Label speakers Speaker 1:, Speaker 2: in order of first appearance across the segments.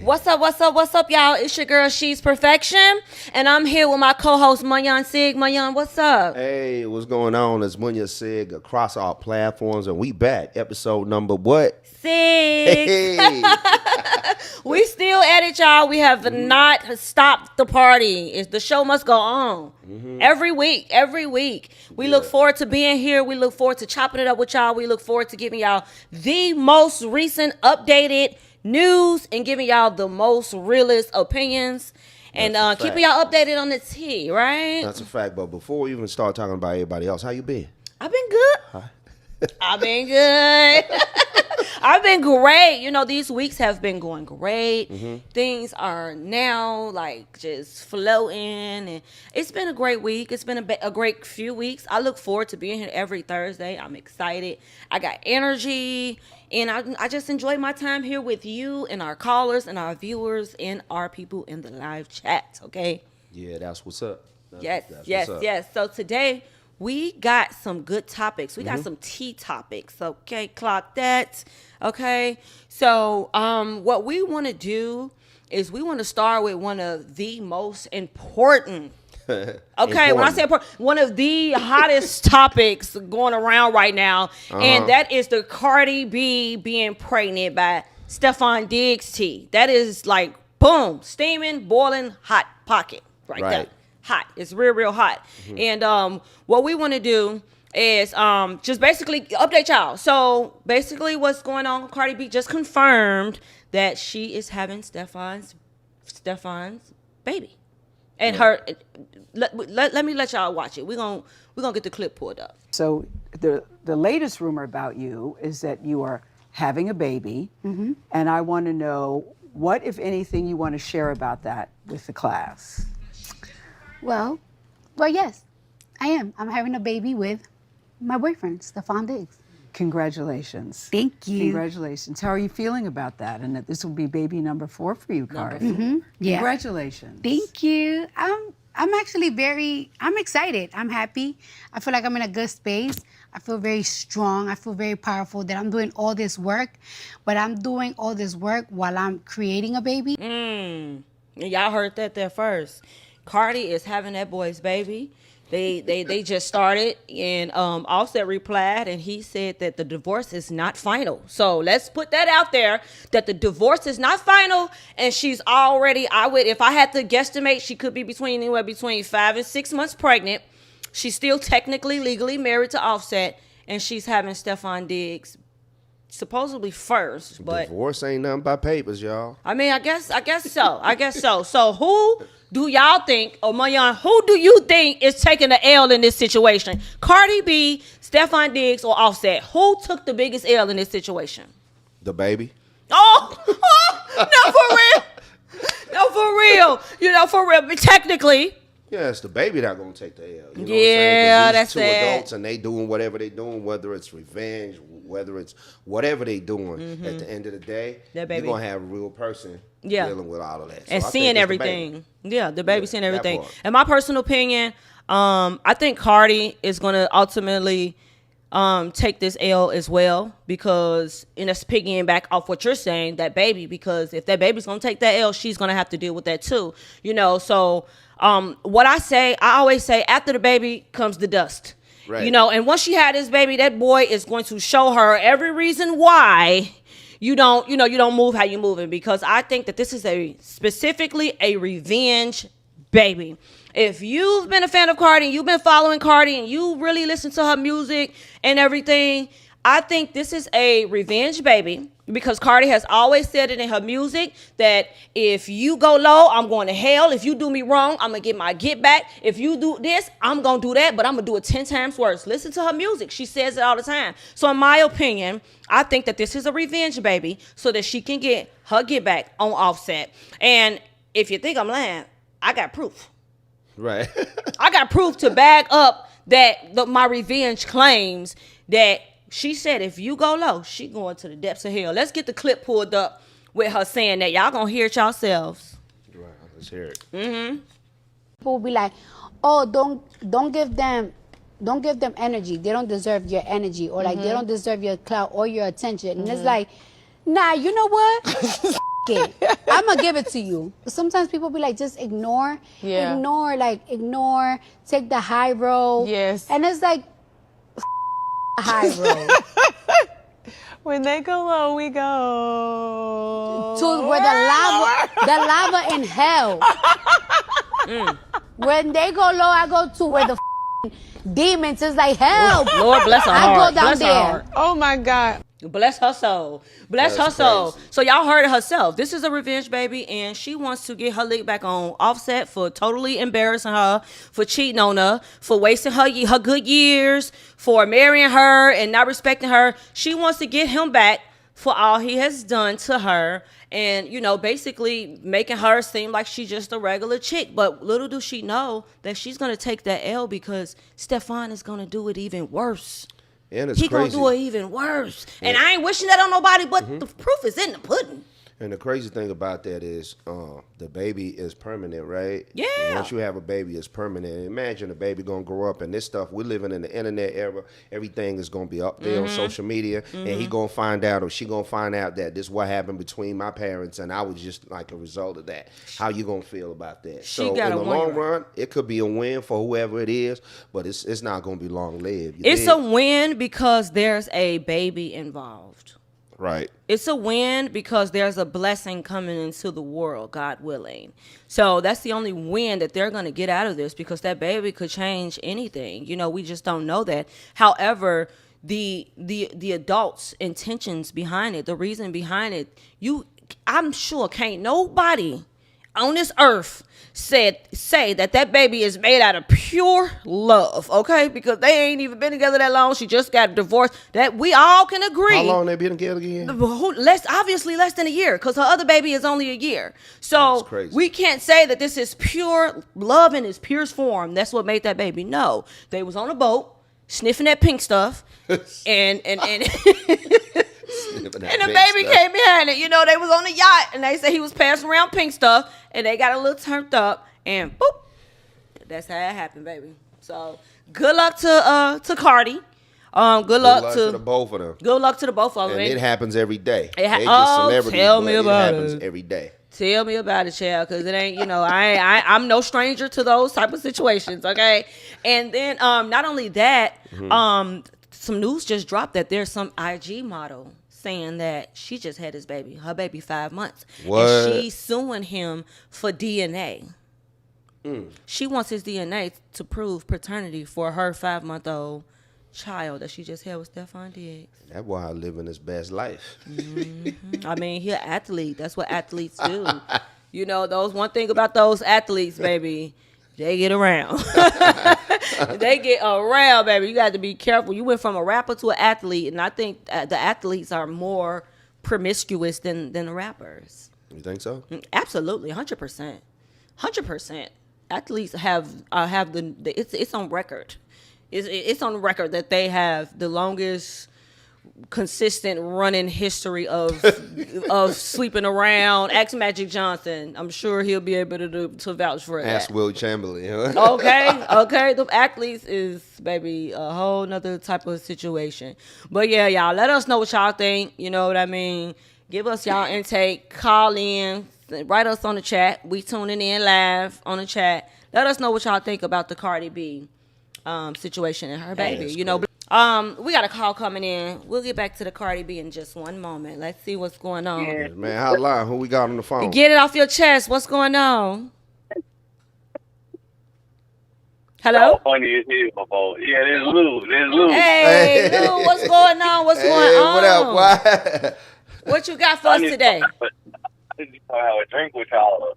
Speaker 1: What's up, y'all? It's your girl, She's Perfection, and I'm here with my co-host, Munyan Sig. Munyan, what's up?
Speaker 2: Hey, what's going on? It's Munya Sig across all platforms, and we back. Episode number what?
Speaker 1: 6.
Speaker 2: Hey.
Speaker 1: We still at it, y'all. We have not stopped the party. The show must go on every week. We look forward to being here. We look forward to chopping it up with y'all. We look forward to giving y'all the most recent, updated news and giving y'all the most realest opinions and keeping y'all updated on the tea, right?
Speaker 2: That's a fact. But before we even start talking about everybody else, how you been?
Speaker 1: I've been good. I've been good. I've been great. You know, these weeks have been going great. Things are now like just floating, and it's been a great week. It's been a great few weeks. I look forward to being here every Thursday. I'm excited. I got energy, and I just enjoy my time here with you and our callers and our viewers and our people in the live chat. Okay.
Speaker 2: Yeah, that's what's up.
Speaker 1: Yes. So today we got some good topics. We got some tea topics. Okay, clock that. Okay. So what we want to do is we want to start with one of the most important. Okay, when I say important, one of the hottest topics going around right now, and that is the Cardi B being pregnant by Stefan Diggs tea. That is like, boom, steaming, boiling, hot pocket right there. Hot. It's real hot. And what we want to do is just basically update y'all. So basically what's going on, Cardi B just confirmed that she is having Stefan's baby. And let me let y'all watch it. We're gonna get the clip pulled up.
Speaker 3: So the latest rumor about you is that you are having a baby, and I want to know what, if anything, you want to share about that with the class.
Speaker 4: Well, yes, I am. I'm having a baby with my boyfriend, Stefan Diggs.
Speaker 3: Congratulations.
Speaker 4: Thank you.
Speaker 3: Congratulations. How are you feeling about that? And that this will be baby number 4 for you, Cardi.
Speaker 4: Yeah.
Speaker 3: Congratulations.
Speaker 4: Thank you. I'm actually I'm excited. I'm happy. I feel like I'm in a good space. I feel very strong. I feel very powerful that I'm doing all this work, but I'm doing all this work while I'm creating a baby.
Speaker 1: Y'all heard that there first. Cardi is having that boy's baby. They just started, and Offset replied, and he said that the divorce is not final. So let's put that out there, that the divorce is not final, and she's already, if I had to guesstimate, she could be anywhere between 5 and 6 months pregnant. She's still technically legally married to Offset, and she's having Stefan Diggs supposedly first. But
Speaker 2: divorce ain't nothing but papers, y'all.
Speaker 1: I mean, I guess so. So who do y'all think, or Mayan, who do you think is taking the L in this situation? Cardi B, Stefan Diggs, or Offset? Who took the biggest L in this situation?
Speaker 2: The baby.
Speaker 1: No, for real. You know, for real. But technically,
Speaker 2: yeah, it's the baby that gonna take the L. You know
Speaker 1: yeah,
Speaker 2: what I'm saying? 'Cause
Speaker 1: that's
Speaker 2: these two
Speaker 1: it.
Speaker 2: adults, and they doing whatever they doing, whether it's revenge, whether it's whatever they doing. At the end of the day, you're gonna have a real person dealing with all of that. So
Speaker 1: and
Speaker 2: I
Speaker 1: seeing
Speaker 2: think it's
Speaker 1: everything. The baby seeing everything.
Speaker 2: part.
Speaker 1: In my personal opinion, I think Cardi is gonna ultimately take this L as well, because, and that's piggying back off what you're saying, that baby, because if that baby's gonna take that L, she's gonna have to deal with that too. You know, so what I always say, after the baby comes the dust. Right. You know, and once she had this baby, that boy is going to show her every reason why you don't move how you moving, because I think that this is specifically a revenge baby. If you've been a fan of Cardi and you've been following Cardi and you really listen to her music and everything, I think this is a revenge baby, because Cardi has always said it in her music that if you go low, I'm going to hell. If you do me wrong, I'm going to get my get back. If you do this, I'm going to do that, but I'm going to do it 10 times worse. Listen to her music. She says it all the time. So in my opinion, I think that this is a revenge baby so that she can get her get back on Offset. And if you think I'm lying, I got proof.
Speaker 2: Right.
Speaker 1: I got proof to back up my revenge claims, that she said if you go low, she going to the depths of hell. Let's get the clip pulled up with her saying that. Y'all gonna hear it yourselves.
Speaker 2: Right. Let's hear it.
Speaker 4: People will be like, oh, don't give them energy. They don't deserve your energy, or like they don't deserve your clout or your attention. And it's like, nah, you know what? it. I'm gonna give it to you. Sometimes people be like, just ignore, ignore, take the high road.
Speaker 5: Yes.
Speaker 4: And it's like, high road.
Speaker 5: When they go low, we go
Speaker 4: To where the lava in hell. When they go low, I go to where the demons is like, help.
Speaker 1: Lord bless her
Speaker 4: I
Speaker 1: heart.
Speaker 4: go down
Speaker 1: Bless her
Speaker 4: there.
Speaker 1: heart.
Speaker 5: Oh my God.
Speaker 1: Bless her soul. Bless her
Speaker 2: That's
Speaker 1: soul.
Speaker 2: crazy.
Speaker 1: So y'all heard it herself. This is a revenge baby, and she wants to get her lick back on Offset for totally embarrassing her, for cheating on her, for wasting her good years, for marrying her and not respecting her. She wants to get him back for all he has done to her, and basically making her seem like she's just a regular chick. But little does she know that she's gonna take that L, because Stefan is gonna do it even worse.
Speaker 2: And it's
Speaker 1: He
Speaker 2: crazy.
Speaker 1: gonna do it even worse. And I ain't wishing that on nobody, but the proof is in the pudding.
Speaker 2: And the crazy thing about that is the baby is permanent, right?
Speaker 1: Yeah.
Speaker 2: Once you have a baby, it's permanent. Imagine a baby going to grow up, and this stuff, we're living in the internet era. Everything is going to be up there on social media, and he going to find out, or she going to find out that this is what happened between my parents, and I was just like a result of that. How you going to feel about that?
Speaker 1: She
Speaker 2: So
Speaker 1: got
Speaker 2: in
Speaker 1: a
Speaker 2: the long
Speaker 1: wonder.
Speaker 2: run, it could be a win for whoever it is, but it's not going to be long-lived. You
Speaker 1: It's
Speaker 2: dig?
Speaker 1: a win because there's a baby involved.
Speaker 2: Right.
Speaker 1: It's a win because there's a blessing coming into the world, God willing. So that's the only win that they're going to get out of this, because that baby could change anything. We just don't know that. However, the adults' intentions behind it, the reason behind it, I'm sure can't nobody on this earth say that baby is made out of pure love, okay? Because they ain't even been together that long. She just got divorced. That we all can agree.
Speaker 2: How long they been together again?
Speaker 1: Obviously less than a year, because her other baby is only a year. So
Speaker 2: That's crazy.
Speaker 1: we can't say that this is pure love in its purest form. That's what made that baby. No, they was on a boat sniffing that pink stuff, and and the baby came behind it. They was on the yacht, and they said he was passing around pink stuff, and they got a little turned up, and boop, that's how it happened, baby. So good luck to Cardi. Good luck to
Speaker 2: the both of them.
Speaker 1: Good luck to the both of them.
Speaker 2: And it happens every day.
Speaker 1: It ha-
Speaker 2: They just
Speaker 1: oh,
Speaker 2: celebrities,
Speaker 1: tell
Speaker 2: but
Speaker 1: me about
Speaker 2: it. happens
Speaker 1: it.
Speaker 2: every day.
Speaker 1: Tell me about it, child, because it ain't, I'm no stranger to those type of situations, okay? And then not only that, some news just dropped that there's some IG model saying that she just had her baby 5 months.
Speaker 2: What?
Speaker 1: And she's suing him for DNA. She wants his DNA to prove paternity for her 5-month-old child that she just had with Stefan Diggs.
Speaker 2: That boy living his best life.
Speaker 1: I mean, he an athlete. That's what athletes do. Those one thing about those athletes, baby, they get around. They get around, baby. You got to be careful. You went from a rapper to an athlete, and I think the athletes are more promiscuous than the rappers.
Speaker 2: You think so?
Speaker 1: Absolutely, 100%, 100%. Athletes have it's on record. It's on record that they have the longest consistent running history of sleeping around. Ask Magic Johnson. I'm sure he'll be able to vouch for that.
Speaker 2: Ask Will Chamberlain. Huh?
Speaker 1: Okay. The athletes is, baby, a whole nother type of situation. But yeah, y'all, let us know what y'all think. You know what I mean? Give us y'all intake. Call in. Write us on the chat. We tuning in live on the chat. Let us know what y'all think about the Cardi B situation and her baby.
Speaker 2: That's
Speaker 1: we got a call coming in. We'll get back to the Cardi B in just one moment. Let's see what's going on.
Speaker 2: Man, hotline. Who we got on the phone?
Speaker 1: Get it off your chest. What's going on? Hello?
Speaker 6: Funny as hell, boy. Yeah, there's Lou.
Speaker 1: Hey, Lou, what's going on? What's going on?
Speaker 2: What up? Why?
Speaker 1: What you got for us today?
Speaker 6: I just want to have a drink with y'all.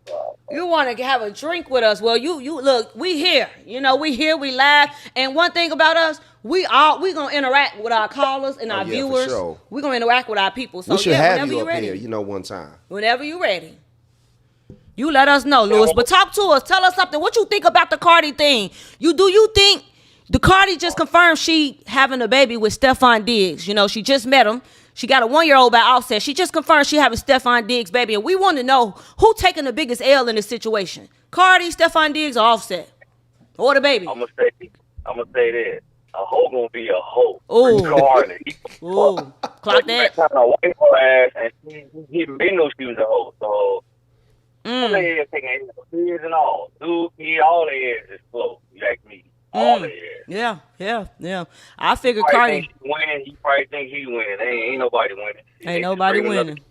Speaker 1: You want to have a drink with us? Well, you look, we here. We here, we live. And one thing about us, we gonna interact with our callers and our
Speaker 2: yeah, for
Speaker 1: viewers.
Speaker 2: sure.
Speaker 1: We gonna interact with our people. So
Speaker 2: We should
Speaker 1: yeah,
Speaker 2: have
Speaker 1: whenever
Speaker 2: you
Speaker 1: you
Speaker 2: up
Speaker 1: ready,
Speaker 2: here, one time.
Speaker 1: whenever you ready, you let us know, Lewis. But talk to us. Tell us something. What you think about the Cardi thing? Do you think the Cardi just confirmed she having a baby with Stefan Diggs? She just met him. She got a 1-year-old by Offset. She just confirmed she having Stefan Diggs' baby. And we want to know who taking the biggest L in this situation. Cardi, Stefan Diggs, or Offset? Or the baby?
Speaker 6: I'm gonna say this. hoe gonna be a hoe.
Speaker 1: Ooh.
Speaker 6: Regardless.
Speaker 1: Ooh, clock
Speaker 6: You
Speaker 1: that.
Speaker 6: trying to wipe her ass, and he didn't know she was a hoe. So all
Speaker 1: Mm.
Speaker 6: they is taking kids and all. Dude, all they is slow. You like me. All they is.
Speaker 1: Yeah. I figured
Speaker 6: Probably think
Speaker 1: Cardi
Speaker 6: she winning. He probably think he winning. Ain't nobody winning. They
Speaker 1: ain't
Speaker 6: just
Speaker 1: nobody
Speaker 6: bring another-
Speaker 1: winning.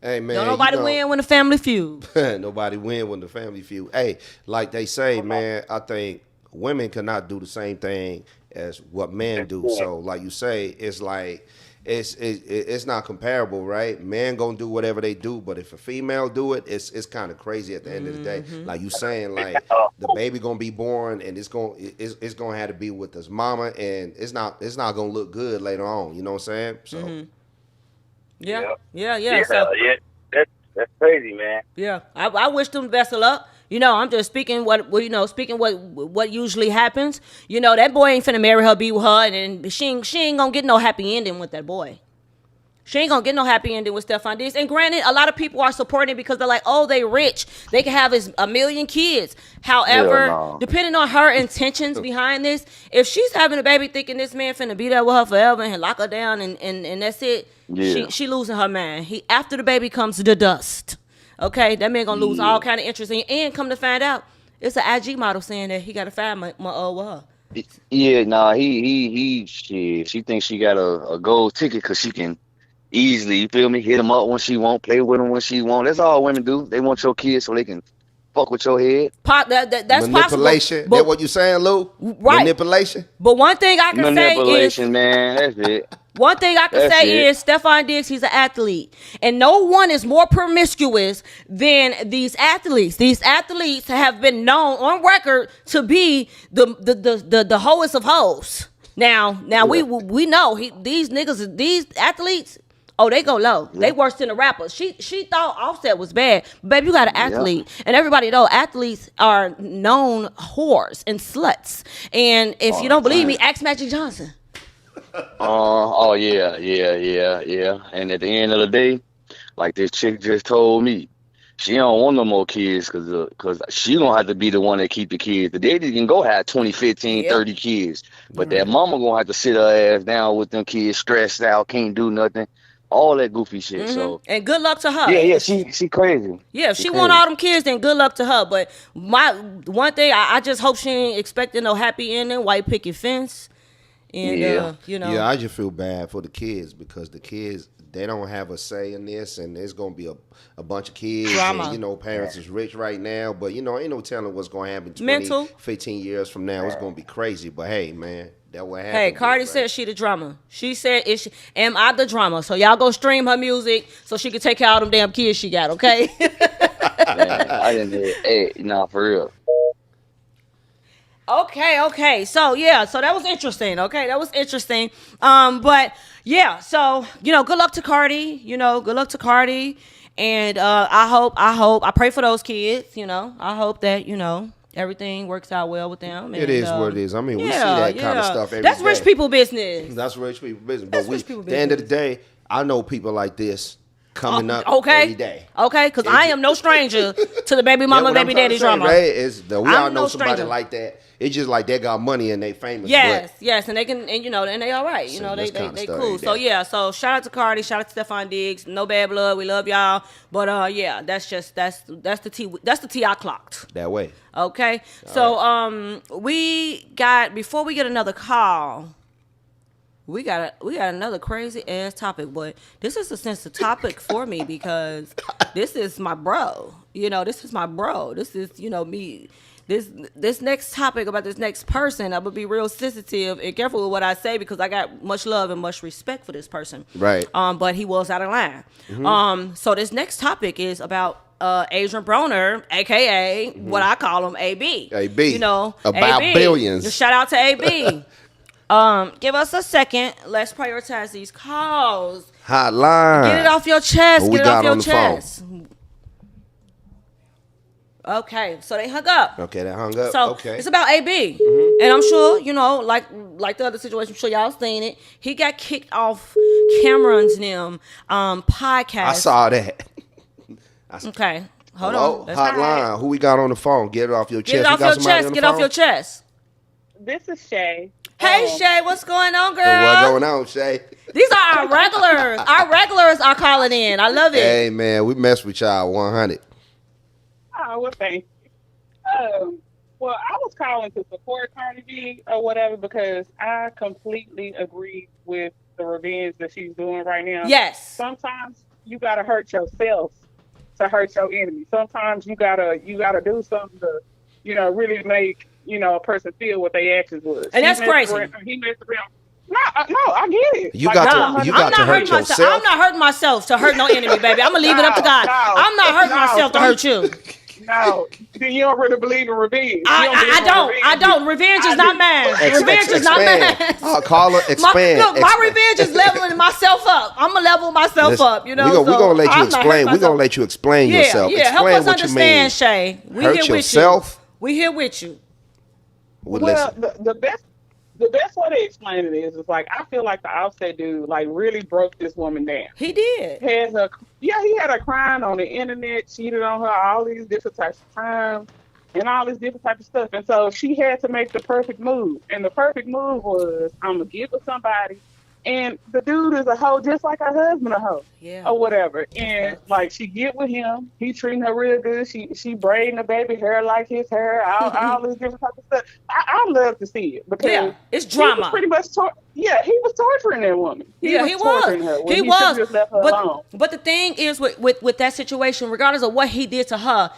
Speaker 2: Hey man,
Speaker 1: Don't nobody win when the family feud.
Speaker 2: Nobody win when the family feud. Hey, like they say, man, I think women cannot do the same thing as what men do. So, like you say, it's like it's not comparable, right? Men gonna do whatever they do, but if a female do it, it's kind of crazy at the end of the day. Like you saying, like the baby gonna be born, and it's gonna have to be with his mama, and it's not gonna look good later on. You know what I'm saying? So.
Speaker 1: Yeah.
Speaker 6: Yeah,
Speaker 1: So
Speaker 6: that's crazy, man.
Speaker 1: yeah, I wish them the best of luck. You know, I'm just speaking what usually happens. You know, that boy ain't finna marry her, be with her, and then she ain't gonna get no happy ending with that boy. She ain't gonna get no happy ending with Stephon Diggs. And granted, a lot of people are supporting it because they're like, oh, they rich. They can have a million kids. However,
Speaker 6: no.
Speaker 1: depending on her intentions behind this, if she's having a baby thinking this man finna be there with her forever and lock her down and that's it, she losing her mind. After the baby comes the dust. Okay? That man gonna lose all kind of interest in you. And come to find out, it's an IG model saying that he got a 5 month old with her.
Speaker 7: Yeah, nah, shit. She thinks she got a gold ticket because she can easily, you feel me, hit him up when she want, play with him when she want. That's all women do. They want your kids so they can fuck with your head.
Speaker 1: That's
Speaker 2: Manipulation.
Speaker 1: possible.
Speaker 2: That what you saying, Lou?
Speaker 1: Right.
Speaker 2: Manipulation.
Speaker 1: But one thing I can say is
Speaker 7: Manipulation, man. That's it.
Speaker 1: one thing I can
Speaker 7: That's
Speaker 1: say
Speaker 7: it.
Speaker 1: is Stephon Diggs, he's an athlete. And no one is more promiscuous than these athletes. These athletes have been known on record to be the hoest of hoes. Now we know these athletes, oh, they go low. Yeah. They worse than the rappers. She thought Offset was bad. Baby, you got an athlete. And everybody know athletes are known whores and sluts. And if you don't believe me, ask Magic Johnson.
Speaker 7: Oh yeah. And at the end of the day, like this chick just told me, she don't want no more kids because she don't have to be the one that keep the kids. The daddy can go have 20, 15, 30 kids. But that mama gonna have to sit her ass down with them kids, stressed out, can't do nothing. All that goofy shit. So
Speaker 1: and good luck to her.
Speaker 7: Yeah, she crazy.
Speaker 1: Yeah, if she want all them kids, then good luck to her. But my one thing, I just hope she ain't expecting no happy ending, white picket fence. And you know.
Speaker 2: Yeah, I just feel bad for the kids because the kids, they don't have a say in this, and there's gonna be a bunch of kids.
Speaker 1: Drama.
Speaker 2: And, parents is rich right now, but ain't no telling what's gonna happen 20, 15 years from now. It's gonna be crazy. But hey, man, that what happened.
Speaker 1: Hey, Cardi said she the drama. She said, am I the drama? So y'all go stream her music so she can take care of them damn kids she got, okay?
Speaker 7: Man, I didn't hear. Hey, nah, for real.
Speaker 1: Okay. So that was interesting. Okay, that was interesting. But yeah, so good luck to Cardi. Good luck to Cardi. And I pray for those kids. I hope that everything works out well with them. And,
Speaker 2: it is what it is. I mean, we see that kind of stuff every day.
Speaker 1: That's rich people business.
Speaker 2: That's rich people business. But at the end of the day, I know people like this coming up every day.
Speaker 1: Okay, because I am no stranger to the baby mama, baby daddy drama.
Speaker 2: Right? We all know somebody
Speaker 1: stranger.
Speaker 2: like that. It's just like they got money and they famous.
Speaker 1: Yes, and they can, and they all right. They cool. So so shout out to Cardi, shout out to Stephon Diggs. No bad blood. We love y'all. But that's the T I clocked.
Speaker 2: That way.
Speaker 1: Okay. So before we get another call, we got another crazy ass topic, but this is a sensitive topic for me because this is my bro. This is my bro. This is me. This next topic about this next person, I'm gonna be real sensitive and careful with what I say because I got much love and much respect for this person.
Speaker 2: Right.
Speaker 1: But he was out of line. Mm-hmm. So this next topic is about Adrian Broner, aka what I call him, AB.
Speaker 2: AB. About
Speaker 1: AB.
Speaker 2: billions.
Speaker 1: Just shout out to AB. Give us a second. Let's prioritize these calls.
Speaker 2: Hotline.
Speaker 1: Get it off your chest. Get it off your chest. Okay, so they hung up.
Speaker 2: Okay, they hung up.
Speaker 1: So
Speaker 2: okay.
Speaker 1: It's about AB, and I'm sure like the other situation. I'm sure y'all seen it. He got kicked off Cameron's podcast.
Speaker 2: I saw that.
Speaker 1: Okay, hold
Speaker 2: Hello?
Speaker 1: on. That's
Speaker 2: Hotline. Who we got on the phone? Get it off your chest.
Speaker 1: Get it off your chest. Get off your chest.
Speaker 5: This is Shay.
Speaker 1: Hey, Hey Shay, what's going on, girl?
Speaker 2: What's going on, Shay?
Speaker 1: These are our regulars. Our regulars are calling in. I love it.
Speaker 2: Hey man, we mess with y'all 100.
Speaker 8: Oh, well, thank you. Well, I was calling to support Cardi B or whatever because I completely agree with the revenge that she's doing right now.
Speaker 1: Yes.
Speaker 8: Sometimes you gotta hurt yourself to hurt your enemy. Sometimes you gotta do something to, really make a person feel what their actions was.
Speaker 1: And that's crazy.
Speaker 8: He messed around. No, I get it.
Speaker 2: You got to hurt yourself.
Speaker 1: I'm not hurting myself to hurt no enemy, baby. I'm gonna leave it up to God. I'm not hurting myself to hurt you.
Speaker 8: No, then you don't really believe in revenge.
Speaker 1: I don't. Revenge is not mine. Revenge is not mine.
Speaker 2: Call her, expand.
Speaker 1: My revenge is leveling myself up. I'm gonna level myself up.
Speaker 2: We're gonna let you explain. We're gonna let you explain yourself.
Speaker 1: Yeah, help
Speaker 2: explain
Speaker 1: us
Speaker 2: what
Speaker 1: understand,
Speaker 2: you mean.
Speaker 1: Shay. We
Speaker 2: Hurt
Speaker 1: here
Speaker 2: yourself.
Speaker 1: with you. We here with you.
Speaker 8: Well, the best way to explain it is like I feel like the Offset dude like really broke this woman down.
Speaker 1: He did.
Speaker 8: He had her crying on the internet, cheated on her all these different types of times and all this different type of stuff. And so she had to make the perfect move. And the perfect move was I'm gonna get with somebody. And the dude is a hoe just like her husband a hoe.
Speaker 1: Yeah.
Speaker 8: Or whatever. And like she get with him, he treating her real good. She braiding the baby hair like his hair, all this different type of stuff. I love to see it because
Speaker 1: it's drama.
Speaker 8: He was pretty much he was torturing that woman. He was torturing her.
Speaker 1: He was.
Speaker 8: Just left her alone.
Speaker 1: But the thing is with that situation, regardless of what he did to her,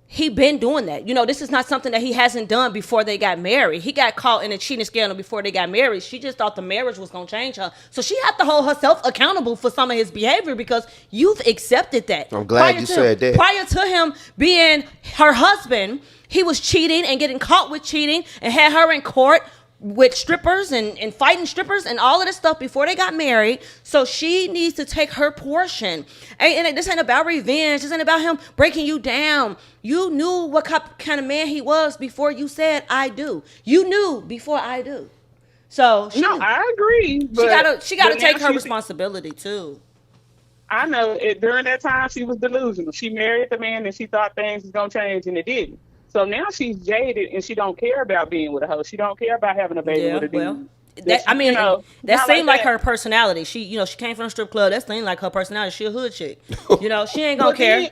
Speaker 1: he been doing that. This is not something that he hasn't done before they got married. He got caught in a cheating scandal before they got married. She just thought the marriage was going to change her. So she had to hold herself accountable for some of his behavior because you've accepted that.
Speaker 2: I'm glad you said that.
Speaker 1: Prior to him being her husband, he was cheating and getting caught with cheating and had her in court with strippers and fighting strippers and all of this stuff before they got married. So she needs to take her portion. And this ain't about revenge. This ain't about him breaking you down. You knew what kind of man he was before you said I do. You knew before I do. So
Speaker 8: I agree. But
Speaker 1: she gotta take her responsibility too.
Speaker 8: I know during that time she was delusional. She married the man and she thought things was gonna change and it didn't. So now she's jaded and she don't care about being with a hoe. She don't care about having a baby with a dude.
Speaker 1: That seemed like her personality. She came from a strip club. That seemed like her personality. She a hood chick. She ain't gonna care.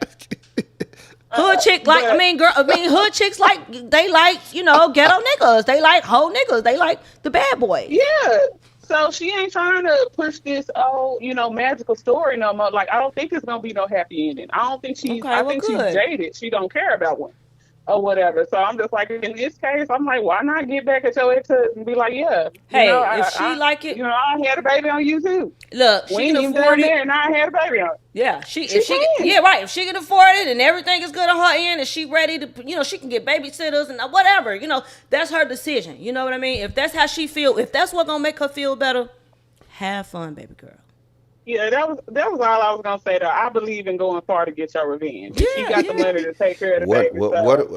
Speaker 1: Hood chick hood chicks they like ghetto niggas. They like hoe niggas. They like the bad boy.
Speaker 8: Yeah. So she ain't trying to push this magical story no more. Like I don't think it's gonna be no happy ending. I don't think she's. I think she's jaded. She don't care about one. Or whatever. So I'm just like, in this case, I'm like, why not get back at your ex and be like, yeah.
Speaker 1: Hey, if she like it.
Speaker 8: I had a baby on you too.
Speaker 1: Look,
Speaker 8: we ain't even down there and I had a baby on.
Speaker 1: Yeah, if she can afford it and everything is good on her end and she ready to, she can get babysitters and whatever, that's her decision. You know what I mean? If that's how she feel, if that's what's going to make her feel better, have fun, baby girl.
Speaker 8: Yeah, that was all I was gonna say though. I believe in going far to get your revenge. She got the money to take care of the baby.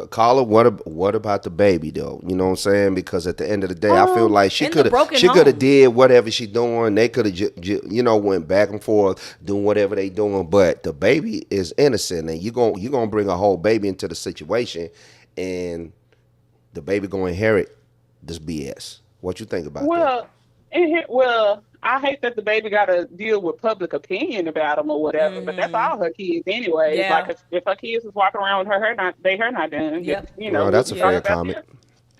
Speaker 2: Caller, what about the baby though? You know what I'm saying? Because at the end of the day, I feel like she could have did whatever she doing. They could have went back and forth doing whatever they doing. But the baby is innocent, and you gonna bring a whole baby into the situation, and the baby gonna inherit this BS. What you think about that?
Speaker 8: I hate that the baby got to deal with public opinion about him or whatever, but that's all her kids anyway. Yeah. Like if her kids was walking around with her hair not done.
Speaker 1: Yep.
Speaker 2: That's a fair comment.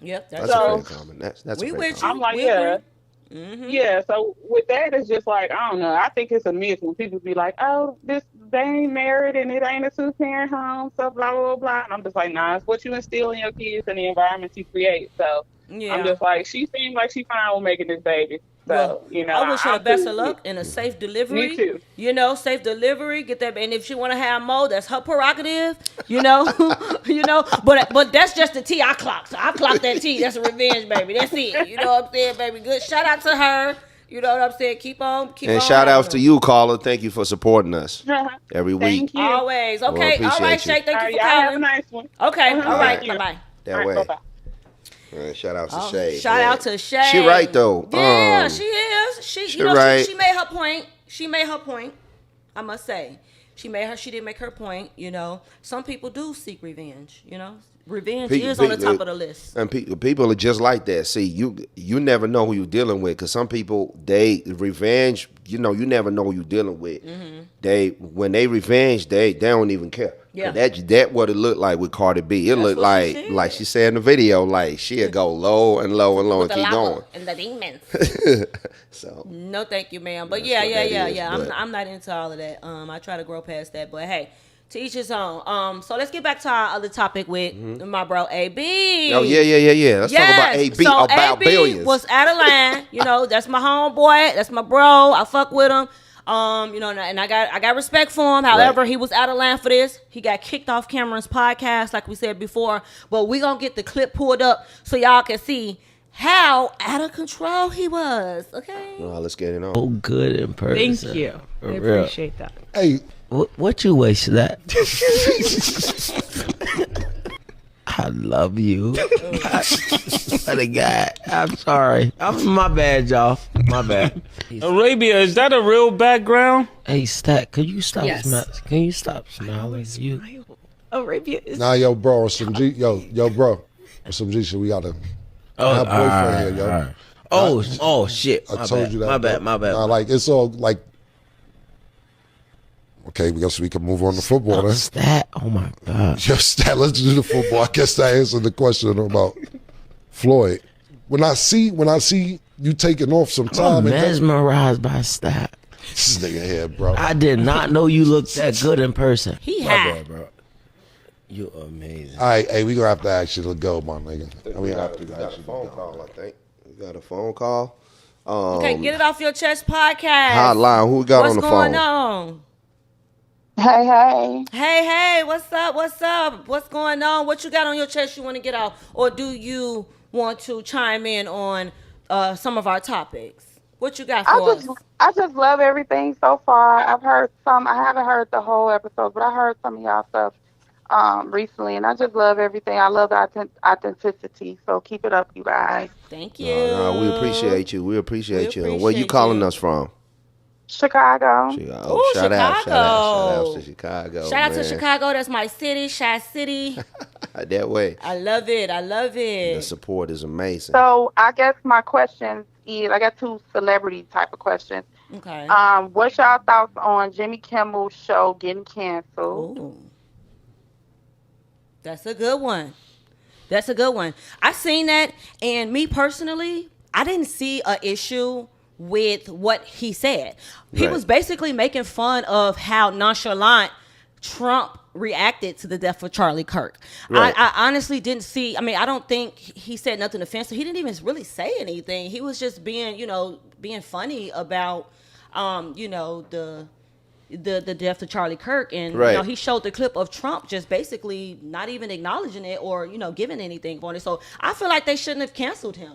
Speaker 1: Yep,
Speaker 2: that's a fair comment. That's a fair comment.
Speaker 8: I'm like, yeah. So with that, it's just like I don't know. I think it's a myth when people be like, "Oh, they ain't married and it ain't a 2-parent home," so blah blah blah. And I'm just like, nah, it's what you instill in your kids and the environment you create. So I'm just like, she seems like she fine with making this baby. So,
Speaker 1: I wish her the best of luck and a safe delivery.
Speaker 8: Me too.
Speaker 1: Safe delivery. Get that, and if she want to have more, that's her prerogative. But that's just the tea I clocked. So I clocked that tea. That's a revenge, baby. That's it. You know what I'm saying, baby? Good. Shout out to her. You know what I'm saying? Keep on.
Speaker 2: And shout outs to you, caller. Thank you for supporting us every week.
Speaker 8: Thank you.
Speaker 1: Always. Okay. All right, Shay. Thank you for calling.
Speaker 8: Have a nice one.
Speaker 1: Okay. All right. Bye-bye.
Speaker 2: That way.
Speaker 8: Bye-bye.
Speaker 2: Shout out to Shay.
Speaker 1: Shout out to Shay.
Speaker 2: She right though.
Speaker 1: Yeah, she is. She
Speaker 2: right.
Speaker 1: She made her point. I must say. She didn't make her point. Some people do seek revenge. Revenge
Speaker 2: Pe-
Speaker 1: is on the
Speaker 2: pe-
Speaker 1: top of the list.
Speaker 2: And people are just like that. See, you never know who you're dealing with, because some people, they revenge. You never know who you're dealing with. When they revenge, they don't even care.
Speaker 1: Yeah.
Speaker 2: That what it looked like with Cardi B. It
Speaker 1: That's
Speaker 2: looked
Speaker 1: what she said.
Speaker 2: like she said in the video, like she'll go low and low and low
Speaker 1: With
Speaker 2: and
Speaker 1: the
Speaker 2: keep
Speaker 1: lava
Speaker 2: going.
Speaker 1: and the demons.
Speaker 2: So
Speaker 1: No, thank you, ma'am. But
Speaker 2: That's
Speaker 1: yeah.
Speaker 2: what that is, but-
Speaker 1: I'm not into all of that. I try to grow past that. But hey, to each his own. So let's get back to our other topic with my bro AB.
Speaker 2: Oh yeah. Let's talk about AB
Speaker 1: So
Speaker 2: about
Speaker 1: AB
Speaker 2: billions.
Speaker 1: was out of line. That's my homeboy. That's my bro. I fuck with him. And I got respect for him. However, he was out of line for this. He got kicked off Cameron's podcast, like we said before. But we gonna get the clip pulled up so y'all can see how out of control he was. Okay.
Speaker 2: Well, let's get it on.
Speaker 9: So good in person.
Speaker 5: Thank you.
Speaker 9: For
Speaker 5: I
Speaker 9: real.
Speaker 5: appreciate that.
Speaker 10: Hey,
Speaker 9: What you wasted that? I love you. What a guy. I'm sorry. My bad, y'all. My bad.
Speaker 11: Arabia, is that a real background?
Speaker 9: Hey, Stat, could you stop
Speaker 5: Yes.
Speaker 9: Can you stop smiling? You
Speaker 5: Arabia is.
Speaker 10: nah, yo, bro, or some G, yo, bro, or some G shit. We got a my boyfriend here, yo.
Speaker 9: alright. Oh shit.
Speaker 10: I told you that.
Speaker 9: My bad.
Speaker 10: Nah, like it's all like. Okay, we guess we can move on to football then.
Speaker 9: Stat. Oh my god.
Speaker 10: Yo, Stat, let's do the football. I guess that answered the question about Floyd. When I see you taking off some
Speaker 9: I'm
Speaker 10: time, and
Speaker 9: mesmerized by Stat.
Speaker 10: this nigga here, bro.
Speaker 9: I did not know you looked that good in person.
Speaker 1: He
Speaker 9: My
Speaker 1: high.
Speaker 9: bad, bro. You amazing.
Speaker 10: All right, hey, we gonna have to actually go, my nigga.
Speaker 2: We got a phone call, I think. We got a phone call.
Speaker 1: Okay, get it off your chest podcast.
Speaker 2: Hotline. Who we got
Speaker 1: What's
Speaker 2: on the
Speaker 1: going
Speaker 2: phone?
Speaker 1: on?
Speaker 8: Hey.
Speaker 1: Hey, what's up? What's going on? What you got on your chest you want to get off? Or do you want to chime in on some of our topics? What you got for us?
Speaker 8: I just love everything so far. I've heard some. I haven't heard the whole episode, but I heard some of y'all stuff recently, and I just love everything. I love the authenticity. So keep it up, you guys.
Speaker 1: Thank you.
Speaker 2: No, we appreciate you. We appreciate you. And where you
Speaker 1: appreciate
Speaker 2: calling
Speaker 1: you.
Speaker 2: us from?
Speaker 8: Chicago.
Speaker 2: Oh,
Speaker 1: Ooh,
Speaker 2: shout out
Speaker 1: Chicago.
Speaker 2: to Chicago.
Speaker 1: Shout out to
Speaker 2: man.
Speaker 1: Chicago. That's my city, Shy City.
Speaker 2: That way.
Speaker 1: I love it.
Speaker 2: The support is amazing.
Speaker 8: So I guess my question is, I got two celebrity type of questions.
Speaker 1: Okay.
Speaker 8: What's y'all thoughts on Jimmy Kimmel's show getting canceled?
Speaker 1: Ooh. That's a good one. I seen that, and me personally, I didn't see an issue with what he said. He
Speaker 2: Right.
Speaker 1: was basically making fun of how nonchalant Trump reacted to the death of Charlie Kirk.
Speaker 2: Right.
Speaker 1: I honestly didn't see. I mean, I don't think he said nothing offensive. He didn't even really say anything. He was just being funny about, the death of Charlie Kirk, and
Speaker 2: Right.
Speaker 1: he showed the clip of Trump just basically not even acknowledging it or giving anything on it. So I feel like they shouldn't have canceled him.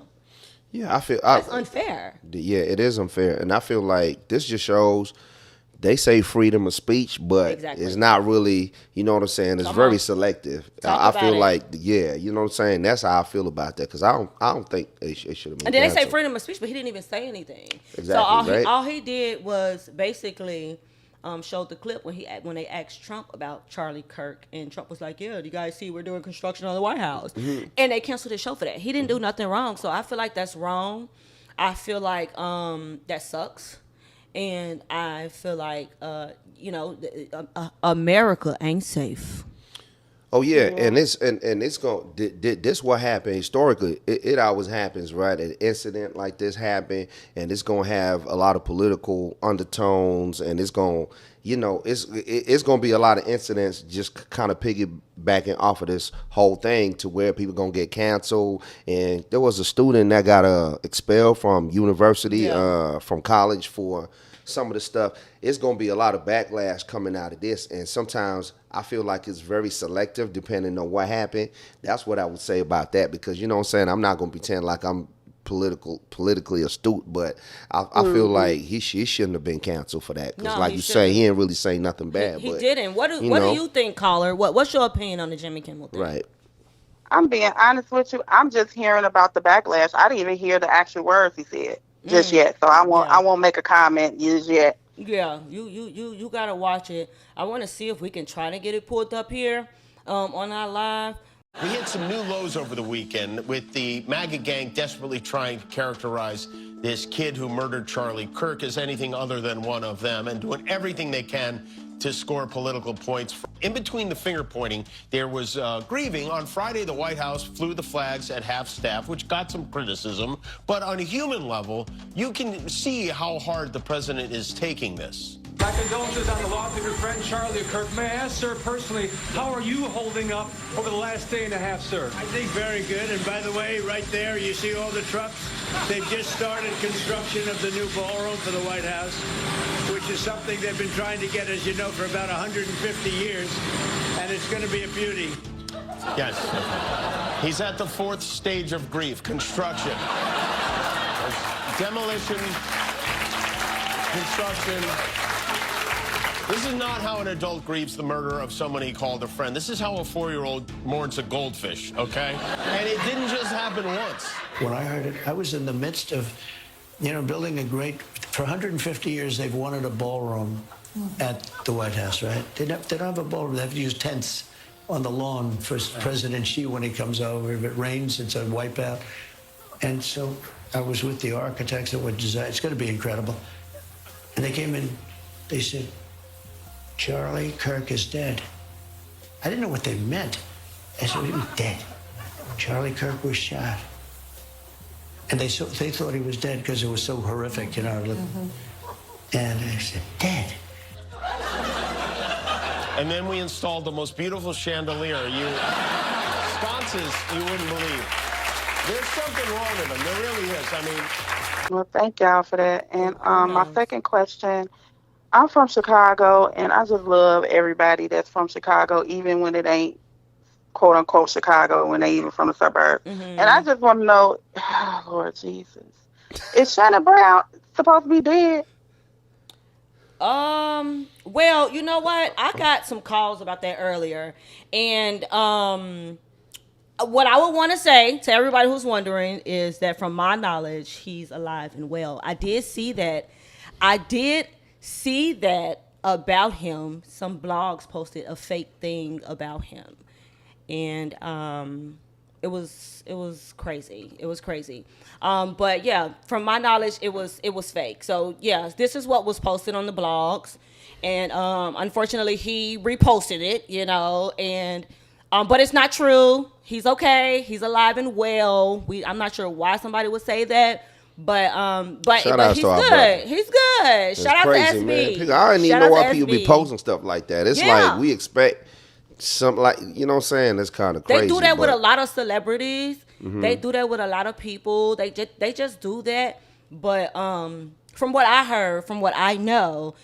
Speaker 2: Yeah,
Speaker 1: That's unfair.
Speaker 2: Yeah, it is unfair, and I feel like this just shows. They say freedom of speech, but
Speaker 1: Exactly.
Speaker 2: it's not really. You know what I'm saying? It's
Speaker 1: Come
Speaker 2: very
Speaker 1: on.
Speaker 2: selective.
Speaker 1: Talk
Speaker 2: I
Speaker 1: about
Speaker 2: feel
Speaker 1: it.
Speaker 2: like, yeah, you know what I'm saying. That's how I feel about that, because I don't think it should have been.
Speaker 1: And then they say
Speaker 2: canceled.
Speaker 1: freedom of speech, but he didn't even say anything.
Speaker 2: Exactly,
Speaker 1: So
Speaker 2: right?
Speaker 1: all he did was basically showed the clip when they asked Trump about Charlie Kirk, and Trump was like, "Yeah, do you guys see we're doing construction on the White House?"
Speaker 2: Mm-hmm.
Speaker 1: And they canceled his show for that. He didn't do nothing wrong, so I feel like that's wrong. I feel like that sucks, and I feel like America ain't safe.
Speaker 2: Oh yeah, and it's going. This what happened historically. It always happens, right? An incident like this happened, and it's gonna have a lot of political undertones, and it's gonna, it's gonna be a lot of incidents just kind of piggybacking off of this whole thing to where people gonna get canceled. And there was a student that got expelled from university, from college for some of the stuff. It's going to be a lot of backlash coming out of this, and sometimes I feel like it's very selective depending on what happened. That's what I would say about that, because you know what I'm saying, I'm not going to pretend like I'm politically astute, but I feel like he shouldn't have been canceled for that, because
Speaker 1: No,
Speaker 2: like
Speaker 1: he
Speaker 2: you say,
Speaker 1: shouldn't.
Speaker 2: he didn't really say nothing bad.
Speaker 1: He
Speaker 2: but,
Speaker 1: didn't. What do you think, caller? What's your opinion on the Jimmy Kimmel thing?
Speaker 2: Right.
Speaker 8: I'm being honest with you. I'm just hearing about the backlash. I didn't even hear the actual words he said just yet. So I won't make a comment just yet.
Speaker 1: Yeah, you gotta watch it. I want to see if we can try to get it pulled up here on our live.
Speaker 12: We hit some new lows over the weekend with the MAGA gang desperately trying to characterize this kid who murdered Charlie Kirk as anything other than one of them and doing everything they can to score political points. In between the finger pointing, there was grieving. On Friday, the White House flew the flags at half staff, which got some criticism. But on a human level, you can see how hard the president is taking this.
Speaker 13: My condolences on the loss of your friend Charlie Kirk. May I ask, sir, personally, how are you holding up over the last day and a half, sir?
Speaker 14: I think very good. And by the way, right there, you see all the trucks? They've just started construction of the new ballroom for the White House, which is something they've been trying to get, as you know, for about 150 years. And it's going to be a beauty.
Speaker 12: Yes. He's at the fourth stage of grief, construction. Demolition, construction. This is not how an adult grieves the murder of someone he called a friend. This is how a 4-year-old mourns a goldfish, okay? And it didn't just happen once.
Speaker 15: When I heard it, I was in the midst of, building a great, for 150 years, they've wanted a ballroom at the White House, right? They don't have a ballroom. They have to use tents on the lawn for President Xi when he comes over. If it rains, it's a wipeout. And so I was with the architects that would design. It's going to be incredible. And they came in, they said, Charlie Kirk is dead. I didn't know what they meant. I said, he was dead. Charlie Kirk was shot. And they thought he was dead because it was so horrific, And I said, dead.
Speaker 12: And then we installed the most beautiful chandelier. Sconces you wouldn't believe. There's something wrong with them. There really is. I mean.
Speaker 8: Well, thank y'all for that. And my second question, I'm from Chicago, and I just love everybody that's from Chicago, even when it ain't quote unquote Chicago, when they even from the suburbs. And I just want to know, Lord Jesus, is Shannon Brown supposed to be dead?
Speaker 1: Well, you know what? I got some calls about that earlier. And what I would want to say to everybody who's wondering is that from my knowledge, he's alive and well. I did see that about him. Some blogs posted a fake thing about him. And it was crazy. It was crazy. But yeah, from my knowledge, it was fake. So yeah, this is what was posted on the blogs, and unfortunately, he reposted it. And but it's not true. He's okay. He's alive and well. I'm not sure why somebody would say that. But he's good. He's good. Shout out to SB.
Speaker 2: Man. I didn't even know why people be posting stuff like that. It's like we expect some, like, you know what I'm saying? That's kind of crazy.
Speaker 1: They do that with a lot of celebrities. They do that with a lot of people. They just do that. But from what I heard, from what I know,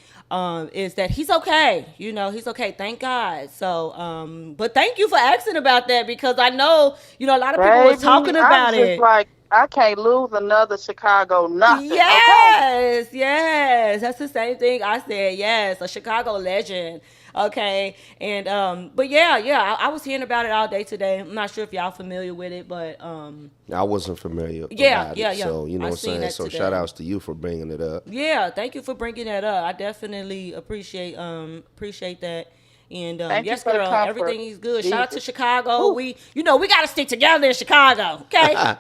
Speaker 1: is that he's okay. He's okay. Thank God. So, but thank you for asking about that, because I know, a lot of people were talking about it.
Speaker 8: Like, I can't lose another Chicago nothing.
Speaker 1: Yes,
Speaker 8: okay?
Speaker 1: Yes. That's the same thing I said. Yes, a Chicago legend. Okay. And but yeah, I was hearing about it all day today. I'm not sure if y'all familiar with it, but
Speaker 2: I wasn't familiar.
Speaker 1: Yeah.
Speaker 2: So you know what I'm saying. So shout outs to you for bringing it up.
Speaker 1: Yeah, thank you for bringing that up. I definitely appreciate that. And yes, girl, everything is good. Shout out to Chicago. Ooh. We gotta stick together in Chicago. Okay.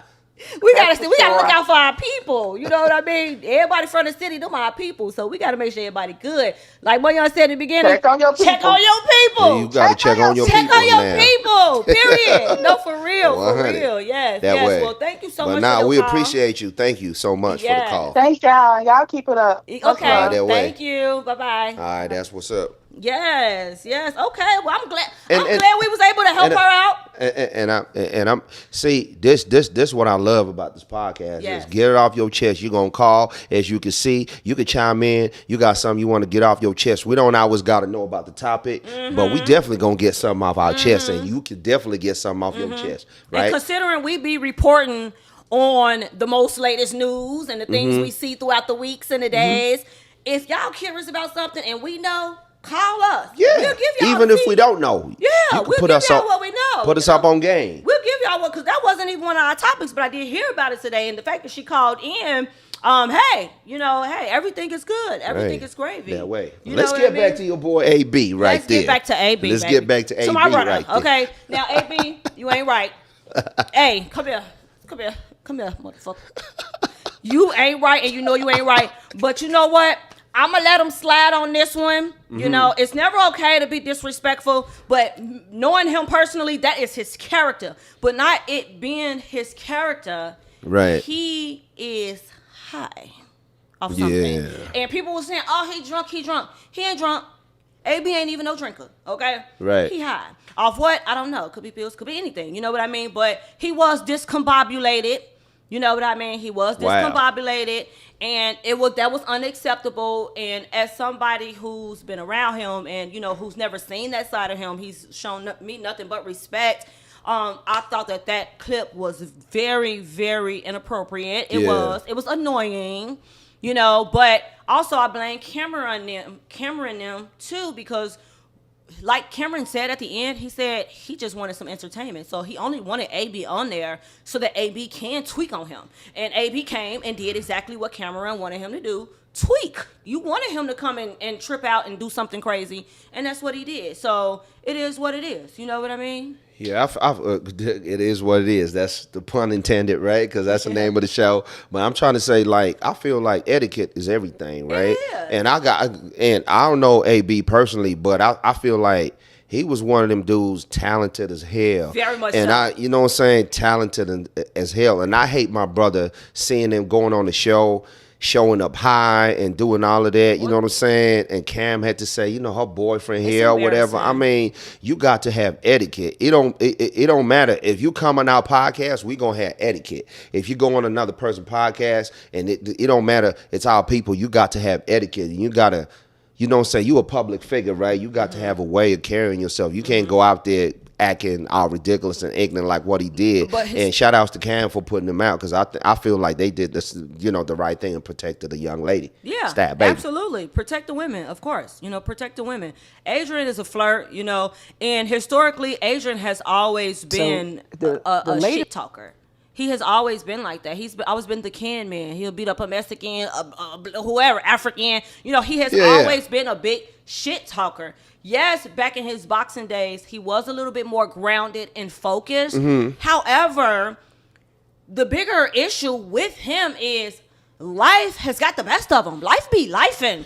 Speaker 1: We gotta look out for our people. You know what I mean? Everybody from the city, them our people. So we gotta make sure everybody good. Like Moyon said in the beginning,
Speaker 8: check on your people.
Speaker 2: Yeah, you gotta check on your people.
Speaker 1: Check on your people. Period. No, for real. For real. Yes.
Speaker 2: That way.
Speaker 1: Well, thank you so much.
Speaker 2: But now we
Speaker 1: call.
Speaker 2: appreciate you. Thank you so much for the call.
Speaker 8: Thanks, y'all. Y'all keep it up.
Speaker 1: Okay. Thank you. Bye bye.
Speaker 2: All right, that's what's up.
Speaker 1: Yes. Okay. Well, I'm glad we was able to help her out.
Speaker 2: And I'm see this what I love about this podcast is get it off your chest. You're gonna call, as you can see, you can chime in. You got something you want to get off your chest. We don't always got to know about the topic, but we definitely gonna get something off our chest, and you can definitely get something off your chest, right?
Speaker 1: And considering we be reporting on the most latest news and the things we see throughout the weeks and the days, if y'all curious about something and we know, call us.
Speaker 2: Yeah.
Speaker 1: We'll give y'all
Speaker 2: even if we don't know.
Speaker 1: Yeah,
Speaker 2: you can
Speaker 1: we'll
Speaker 2: put
Speaker 1: give
Speaker 2: us
Speaker 1: y'all
Speaker 2: up,
Speaker 1: what we know.
Speaker 2: Put us up on game.
Speaker 1: We'll give y'all what, because that wasn't even one of our topics, but I did hear about it today. And the fact that she called in Hey, everything is good. Everything is gravy.
Speaker 2: That way.
Speaker 1: You
Speaker 2: Let's
Speaker 1: know
Speaker 2: get
Speaker 1: what I
Speaker 2: back to your boy AB right
Speaker 1: Let's
Speaker 2: there.
Speaker 1: get back to AB.
Speaker 2: Let's
Speaker 1: baby.
Speaker 2: get back to AB
Speaker 1: my brother.
Speaker 2: right there.
Speaker 1: Okay, now AB, you ain't right. Hey, come here, motherfucker. You ain't right, and you know you ain't right. But you know what? I'm gonna let him slide on this one. You know, it's never okay to be disrespectful, but knowing him personally, that is his character. But not it being his character.
Speaker 2: Right.
Speaker 1: He is high off something.
Speaker 2: Yeah.
Speaker 1: And people were saying, oh, he drunk. He ain't drunk. AB ain't even no drinker, okay?
Speaker 2: Right.
Speaker 1: He high. Off what? I don't know. Could be pills, could be anything. You know what I mean? But he was discombobulated. You know what I mean? He was discombobulated. And that was unacceptable. And as somebody who's been around him and, who's never seen that side of him, he's shown me nothing but respect. I thought that clip was very, very inappropriate. It was annoying, but also I blame Cameron them too, because like Cameron said at the end, he said he just wanted some entertainment. So he only wanted AB on there so that AB can tweak on him. And AB came and did exactly what Cameron wanted him to do. Tweak. You wanted him to come and trip out and do something crazy, and that's what he did. So it is what it is. You know what I mean?
Speaker 2: Yeah, it is what it is. That's the pun intended, right? Because that's the name of the show. But I'm trying to say, I feel like etiquette is everything, right? And I don't know AB personally, but I feel like he was one of them dudes, talented as hell.
Speaker 1: Very much
Speaker 2: and
Speaker 1: so.
Speaker 2: You know what I'm saying, talented as hell. And I hate my brother seeing him going on the show, showing up high and doing all of that, you know what I'm saying? And Cam had to say, her boyfriend here or whatever. I mean, you got to have etiquette. It don't matter. If you come on our podcast, we gonna have etiquette. If you go on another person's podcast and it don't matter, it's our people, you got to have etiquette. And you gotta, you know what I'm saying, you a public figure, right? You got to have a way of carrying yourself. You can't go out there acting all ridiculous and ignorant like what he did. And shout outs to Cam for putting him out, because I feel like they did this, the right thing and protected the young lady.
Speaker 1: Yeah,
Speaker 2: Stab, baby.
Speaker 1: Absolutely. Protect the women, of course. Protect the women. Adrian is a flirt, and historically, Adrian has always been a shit talker. He has always been like that. He's always been the can man. He'll beat up a Mexican, whoever, African. He has always been a big shit talker. Yes, back in his boxing days, he was a little bit more grounded and focused. However, the bigger issue with him is life has got the best of him. Life be lifing.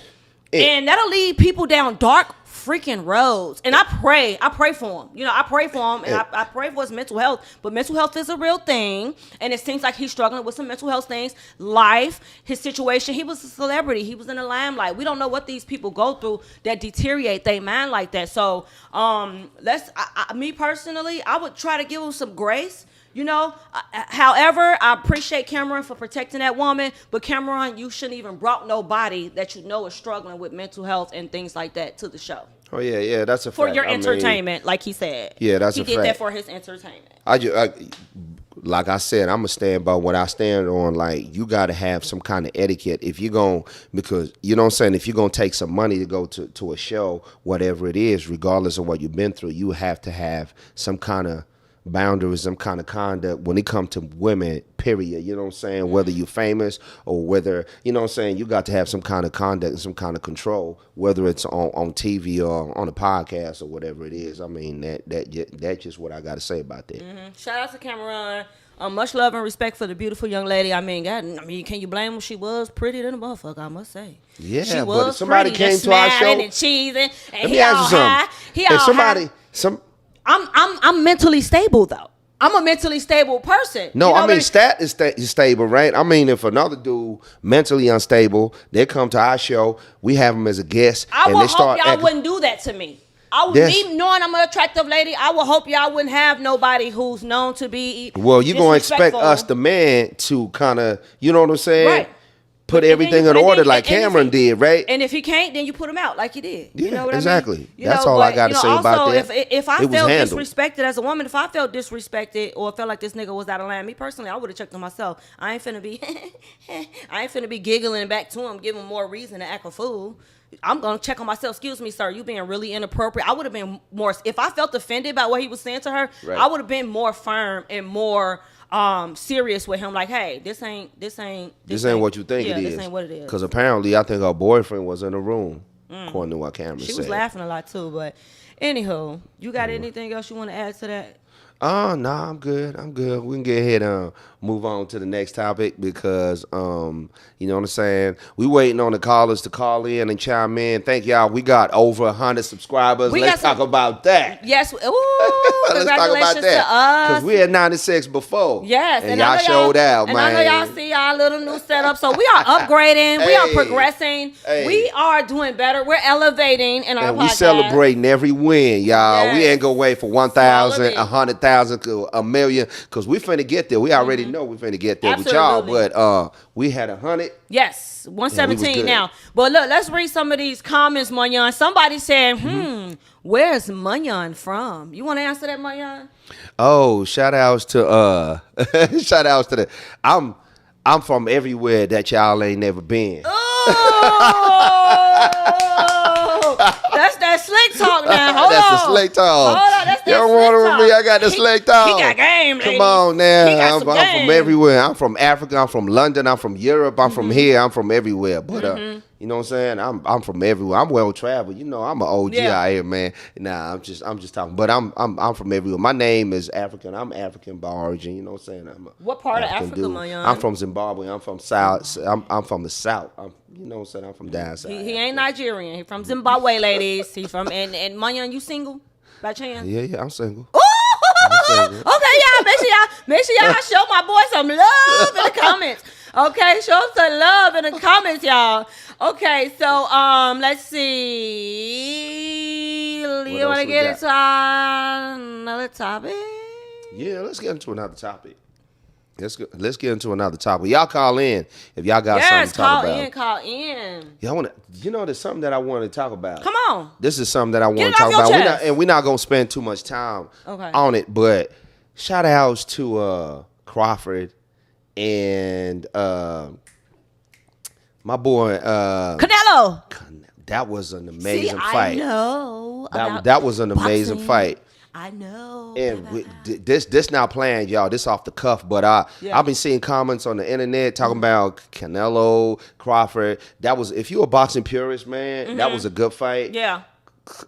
Speaker 1: And that'll lead people down dark freaking roads. And I pray for him. I pray for him, and I pray for his mental health. But mental health is a real thing, and it seems like he's struggling with some mental health things. Life, his situation. He was a celebrity. He was in the limelight. We don't know what these people go through that deteriorate their mind like that. So, me personally, I would try to give him some grace. However, I appreciate Cameron for protecting that woman, but Cameron, you shouldn't even brought nobody that is struggling with mental health and things like that to the show.
Speaker 2: Oh yeah, that's a fact.
Speaker 1: For your entertainment, like he said.
Speaker 2: Yeah, that's a
Speaker 1: fact. He did that for his entertainment.
Speaker 2: Like I said, I'm gonna stand by what I stand on. Like, you gotta have some kind of etiquette if you're gonna, because you know what I'm saying, if you're gonna take some money to go to a show, whatever it is, regardless of what you've been through, you have to have some kind of boundaries, some kind of conduct when it comes to women, period. You know what I'm saying? Whether you're famous or whether, you know what I'm saying, you got to have some kind of conduct and some kind of control, whether it's on TV or on a podcast or whatever it is. I mean, that's just what I got to say about that.
Speaker 1: Shout out to Cameron. Much love and respect for the beautiful young lady. I mean, can you blame her? She was pretty than a motherfucker, I must say.
Speaker 2: Yeah,
Speaker 1: she
Speaker 2: but
Speaker 1: was
Speaker 2: if somebody
Speaker 1: pretty,
Speaker 2: came to our show
Speaker 1: and cheesing, and
Speaker 2: let me ask you something.
Speaker 1: I'm mentally stable though. I'm a mentally stable person.
Speaker 2: No, I mean, Stat is stable, right? I mean, if another dude mentally unstable, they come to our show, we have them as a guest,
Speaker 1: I would hope y'all wouldn't do that to me. Me knowing I'm an attractive lady, I would hope y'all wouldn't have nobody who's known to be.
Speaker 2: Well, you're gonna expect us, the man, to kind of, you know what I'm saying? Right. Put everything in order like Cameron did, right?
Speaker 1: And if he can't, then you put him out like you did.
Speaker 2: Yeah,
Speaker 1: you know what
Speaker 2: exactly.
Speaker 1: I mean?
Speaker 2: That's all I got to say about that.
Speaker 1: If I felt disrespected as a woman, if I felt disrespected or felt like this nigga was out of line, me personally, I would have checked on myself. I ain't finna be giggling back to him, giving him more reason to act a fool. I'm gonna check on myself. Excuse me, sir, you being really inappropriate. I would have been more, if I felt offended by what he was saying to her, I would have been more firm and more serious with him. Like, hey, this ain't
Speaker 2: what you think it is.
Speaker 1: This ain't what it is.
Speaker 2: Because apparently, I think her boyfriend was in the room, according to what camera
Speaker 1: She
Speaker 2: said.
Speaker 1: was laughing a lot too. But anywho, you got anything else you want to add to that?
Speaker 2: Nah, I'm good. We can get ahead and move on to the next topic because, you know what I'm saying? We waiting on the callers to call in and chime in. Thank y'all. We got over 100 subscribers. Let's talk about that.
Speaker 1: Yes. Ooh,
Speaker 2: Let's talk about
Speaker 1: congratulations
Speaker 2: that.
Speaker 1: to us.
Speaker 2: Because we had 96 before.
Speaker 1: Yes.
Speaker 2: And y'all showed out,
Speaker 1: and
Speaker 2: man.
Speaker 1: I know y'all see our little new setup. So we are upgrading. We are progressing. We are doing better. We're elevating in our
Speaker 2: And
Speaker 1: podcast.
Speaker 2: we celebrating every win, y'all.
Speaker 1: Yes.
Speaker 2: We ain't gonna wait for 1,000, 100,000, a million, because we finna get there. We already know we finna get there with y'all. But we had 100.
Speaker 1: Yes, 117 now. But look, let's read some of these comments, Munyon. Somebody said, where's Munyon from? You want to answer that, Munyon?
Speaker 2: Oh, shout outs to the I'm from everywhere that y'all ain't never been.
Speaker 1: Oh, that's that slick talk now. Hold on.
Speaker 2: That's the slick talk.
Speaker 1: Hold on, that's that
Speaker 2: Y'all
Speaker 1: slick
Speaker 2: want
Speaker 1: talk.
Speaker 2: me? I got the slick talk.
Speaker 1: He got game, ladies.
Speaker 2: Come on now.
Speaker 1: He got
Speaker 2: I'm
Speaker 1: some
Speaker 2: from
Speaker 1: game.
Speaker 2: everywhere. I'm from Africa. I'm from London. I'm from Europe. I'm from here. I'm from everywhere. But you know what I'm saying? I'm from everywhere. I'm well traveled. You know, I'm an OG out here, man. Nah, I'm just talking. But I'm from everywhere. My name is African. I'm African by origin. You know what I'm saying?
Speaker 1: What part
Speaker 2: African
Speaker 1: of Africa, Munyon?
Speaker 2: I'm from Zimbabwe. I'm from South. I'm from the South. You know what I'm saying? I'm from down south.
Speaker 1: He ain't Nigerian. He from Zimbabwe, ladies. He from and Munyon, you single by chance?
Speaker 2: Yeah, I'm single.
Speaker 1: Okay, y'all. Make sure y'all show my boy some love in the comments. Okay, show him some love in the comments, y'all. Okay, so let's see. You want to get into another topic?
Speaker 2: Yeah, let's get into another topic. Let's get into another topic. Y'all call in if y'all got something to talk about.
Speaker 1: Call in.
Speaker 2: Y'all want to? You know, there's something that I want to talk about.
Speaker 1: Come on.
Speaker 2: This is something that I want to
Speaker 1: Get it
Speaker 2: talk
Speaker 1: off your
Speaker 2: about.
Speaker 1: chest.
Speaker 2: We're not gonna spend too much time on it, but shout outs to Crawford and my boy
Speaker 1: Canelo.
Speaker 2: That was an amazing fight.
Speaker 1: I know.
Speaker 2: That was an amazing fight.
Speaker 1: I know.
Speaker 2: And this not planned, y'all. This off the cuff, but I've been seeing comments on the internet talking about Canelo, Crawford. That was, if you're a boxing purist, man, that was a good fight.
Speaker 1: Yeah.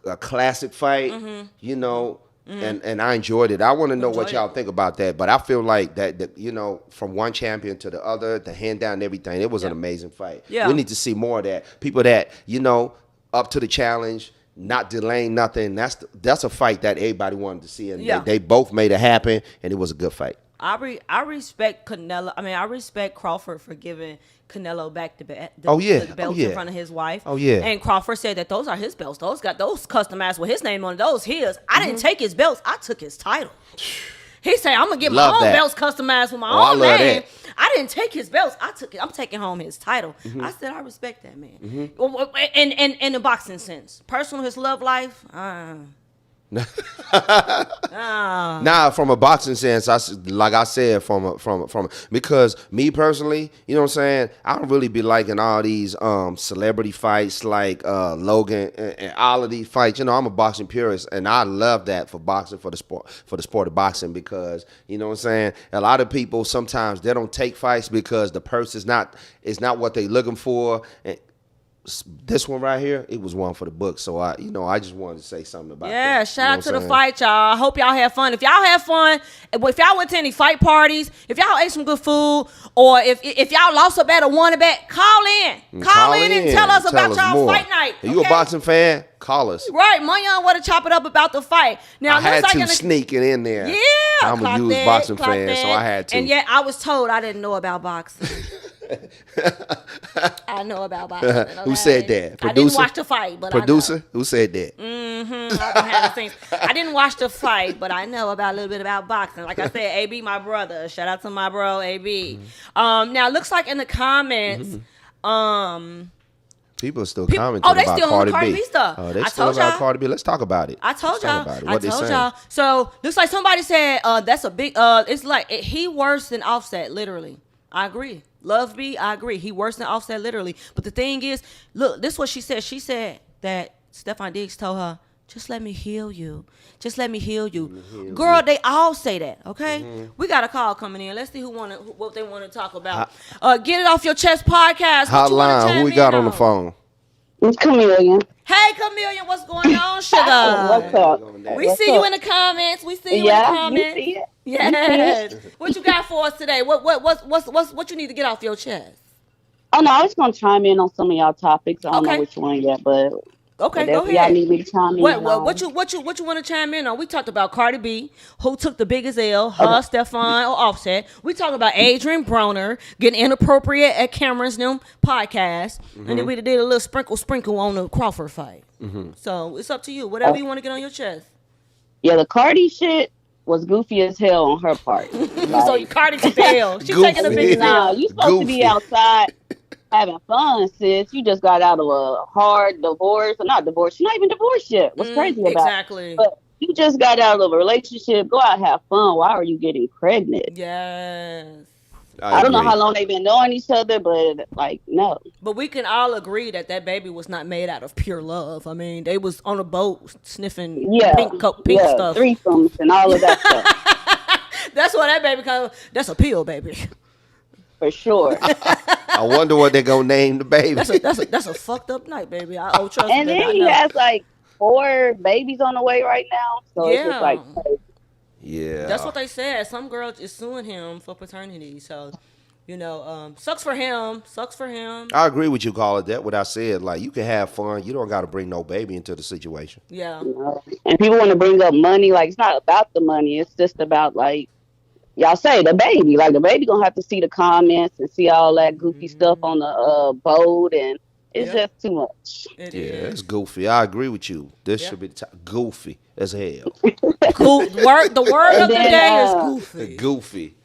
Speaker 2: A classic fight, you know, and I enjoyed it. I want to know what y'all think about that, but I feel like that, you know, from one champion to the other, the hand down and everything, it was an amazing fight.
Speaker 1: Yeah.
Speaker 2: We need to see more of that. People that, you know, up to the challenge, not delaying nothing. That's a fight that everybody wanted to see, and they both made it happen, and it was a good fight.
Speaker 1: I respect Canelo. I mean, I respect Crawford for giving Canelo back the belts in front of his wife.
Speaker 2: Oh yeah.
Speaker 1: And Crawford said that those are his belts. Those customized with his name on it. Those his. I didn't take his belts. I took his title. He said, "I'm gonna get my own belts customized with my own name." I didn't take his belts. I took it. I'm taking home his title. I said, I respect that man. In the boxing sense, personal, his love life.
Speaker 2: Nah, from a boxing sense, like I said, from because me personally, you know what I'm saying, I don't really be liking all these celebrity fights like Logan and all of these fights. You know, I'm a boxing purist, and I love that for boxing, for the sport of boxing, because you know what I'm saying, a lot of people sometimes they don't take fights because the purse is not what they looking for. And this one right here, it was one for the book. So I just wanted to say something about that.
Speaker 1: Yeah, shout out to the fight, y'all. I hope y'all had fun. If y'all had fun, if y'all went to any fight parties, if y'all ate some good food, or if y'all lost a bet or won a bet, call in. Call in and tell us about y'all fight night.
Speaker 2: Are you a boxing fan? Call us.
Speaker 1: Right, Munyon want to chop it up about the fight. Now
Speaker 2: I had to sneak it in there.
Speaker 1: Yeah,
Speaker 2: I'm a huge boxing fan, so I had to.
Speaker 1: And yet I was told I didn't know about boxing. I know about boxing. Okay?
Speaker 2: Who said that? Producer?
Speaker 1: I didn't watch the fight, but
Speaker 2: producer?
Speaker 1: I know.
Speaker 2: Who said that?
Speaker 1: I didn't watch the fight, but I know about a little bit about boxing. Like I said, AB, my brother. Shout out to my bro, AB. Now, it looks like in the comments,
Speaker 2: people are still commenting
Speaker 1: they
Speaker 2: about
Speaker 1: still
Speaker 2: Cardi
Speaker 1: on the Cardi
Speaker 2: B.
Speaker 1: B stuff.
Speaker 2: They still about Cardi B. Let's talk about it.
Speaker 1: I told y'all.
Speaker 2: What they saying?
Speaker 1: So looks like somebody said that's a big. It's like he worse than Offset. Literally, I agree. Love B, I agree. He worse than Offset. Literally. But the thing is, look, this is what she said. She said that Stephon Diggs told her, Just let me heal you. Just let me heal you. Girl, they all say that, okay? We got a call coming in. Let's see what they want to talk about. Get It Off Your Chest podcast.
Speaker 2: Hotline. Who we got on the phone?
Speaker 16: It's Chameleon.
Speaker 1: Hey, Chameleon, what's going on, sugar?
Speaker 16: What's up?
Speaker 1: We see you in the comments. We see you in the comments.
Speaker 16: You see it.
Speaker 1: Yes. What you got for us today? What you need to get off your chest?
Speaker 16: Oh no, I was gonna chime in on some of y'all topics. I don't know which one yet, but
Speaker 1: okay, go ahead.
Speaker 16: Y'all need me to chime in.
Speaker 1: What you want to chime in on? We talked about Cardi B, who took the biggest L, her, Stefan, or Offset. We talked about Adrian Broner getting inappropriate at Cameron's new podcast, and then we did a little sprinkle on the Crawford fight. So it's up to you. Whatever you want to get on your chest.
Speaker 16: Yeah, the Cardi shit was goofy as hell on her part.
Speaker 1: So Cardi took the L. She's taking the biggest L.
Speaker 16: Nah, you supposed to be outside having fun, sis. You just got out of a hard divorce. Or not divorce. You're not even divorced yet. What's crazy about it?
Speaker 1: Exactly.
Speaker 16: But you just got out of a relationship. Go out and have fun. Why are you getting pregnant?
Speaker 1: Yes.
Speaker 16: I don't know how long they've been knowing each other, but like, no.
Speaker 1: But we can all agree that baby was not made out of pure love. I mean, they was on a boat sniffing pink stuff.
Speaker 16: Threesomes and all of that stuff.
Speaker 1: That's what that baby comes. That's a pill, baby.
Speaker 16: For sure.
Speaker 2: I wonder what they're gonna name the baby.
Speaker 1: That's a fucked up night, baby. Trust me.
Speaker 16: And then he has like 4 babies on the way right now. So it's just like crazy.
Speaker 2: Yeah.
Speaker 1: That's what they said. Some girl is suing him for paternity. So, sucks for him.
Speaker 2: I agree with you, call it that. What I said, like, you can have fun. You don't got to bring no baby into the situation.
Speaker 1: Yeah.
Speaker 16: And people want to bring up money. Like, it's not about the money. It's just about, like, y'all say the baby. Like, the baby going to have to see the comments and see all that goofy stuff on the boat. And it's just too much.
Speaker 2: It's goofy. I agree with you. This should be goofy as hell.
Speaker 1: The word of the day is goofy.
Speaker 2: Goofy.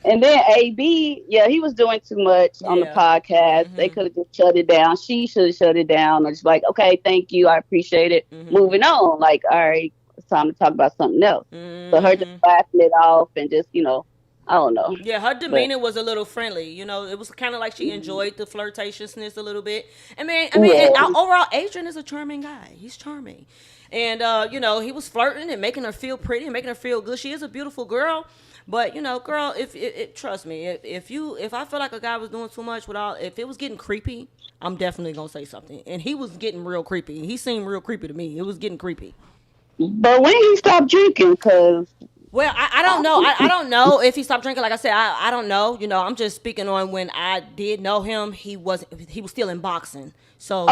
Speaker 16: And then AB, he was doing too much on the podcast. They could have just shut it down. She should have shut it down. Or just like, okay, thank you. I appreciate it. Moving on. Like, all right, it's time to talk about something else. So her just laughing it off and just, I don't know.
Speaker 1: Yeah, her demeanor was a little friendly. It was kind of like she enjoyed the flirtatiousness a little bit. And overall, Adrian is a charming guy. He's charming. And, he was flirting and making her feel pretty and making her feel good. She is a beautiful girl. But, girl, if trust me, if I feel like a guy was doing too much if it was getting creepy, I'm definitely going to say something. And he was getting real creepy. He seemed real creepy to me. It was getting creepy.
Speaker 16: But when he stopped drinking, because...
Speaker 1: Well, I don't know. I don't know if he stopped drinking. Like I said, I don't know. I'm just speaking on when I did know him. He was still in boxing. So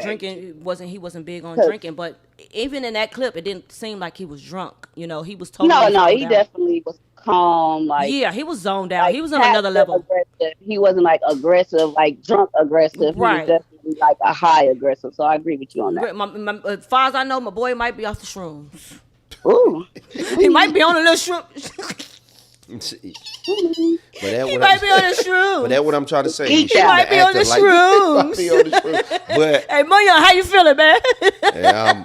Speaker 1: drinking he wasn't big on drinking. But even in that clip, it didn't seem like he was drunk. He was totally
Speaker 16: no. He definitely was calm. Like
Speaker 1: he was zoned out. He was on another level.
Speaker 16: Aggressive. He wasn't like aggressive, like drunk aggressive.
Speaker 1: Right.
Speaker 16: He was definitely like a high aggressive. So I agree with you on that.
Speaker 1: As far as I know, my boy might be off the shrooms.
Speaker 16: Ooh.
Speaker 1: He might be on a little shroom.
Speaker 2: He
Speaker 1: might be on the shrooms.
Speaker 2: But that's what I'm trying to say.
Speaker 1: He might be on the shrooms.
Speaker 2: But
Speaker 1: hey, Moya, how you feeling, man?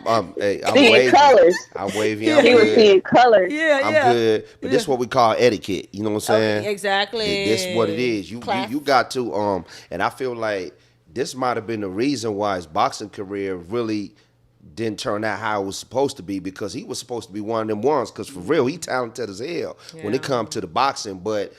Speaker 2: I'm
Speaker 16: seeing
Speaker 2: waving.
Speaker 16: colors.
Speaker 2: I'm waving.
Speaker 16: Yeah, he was seeing colors.
Speaker 2: I'm good. But this is what we call etiquette. You know what I'm saying?
Speaker 1: Exactly.
Speaker 2: This is what it is. You got to and I feel like this might have been the reason why his boxing career really didn't turn out how it was supposed to be, because he was supposed to be one of them ones, because for real, he talented as hell when it comes to the boxing. But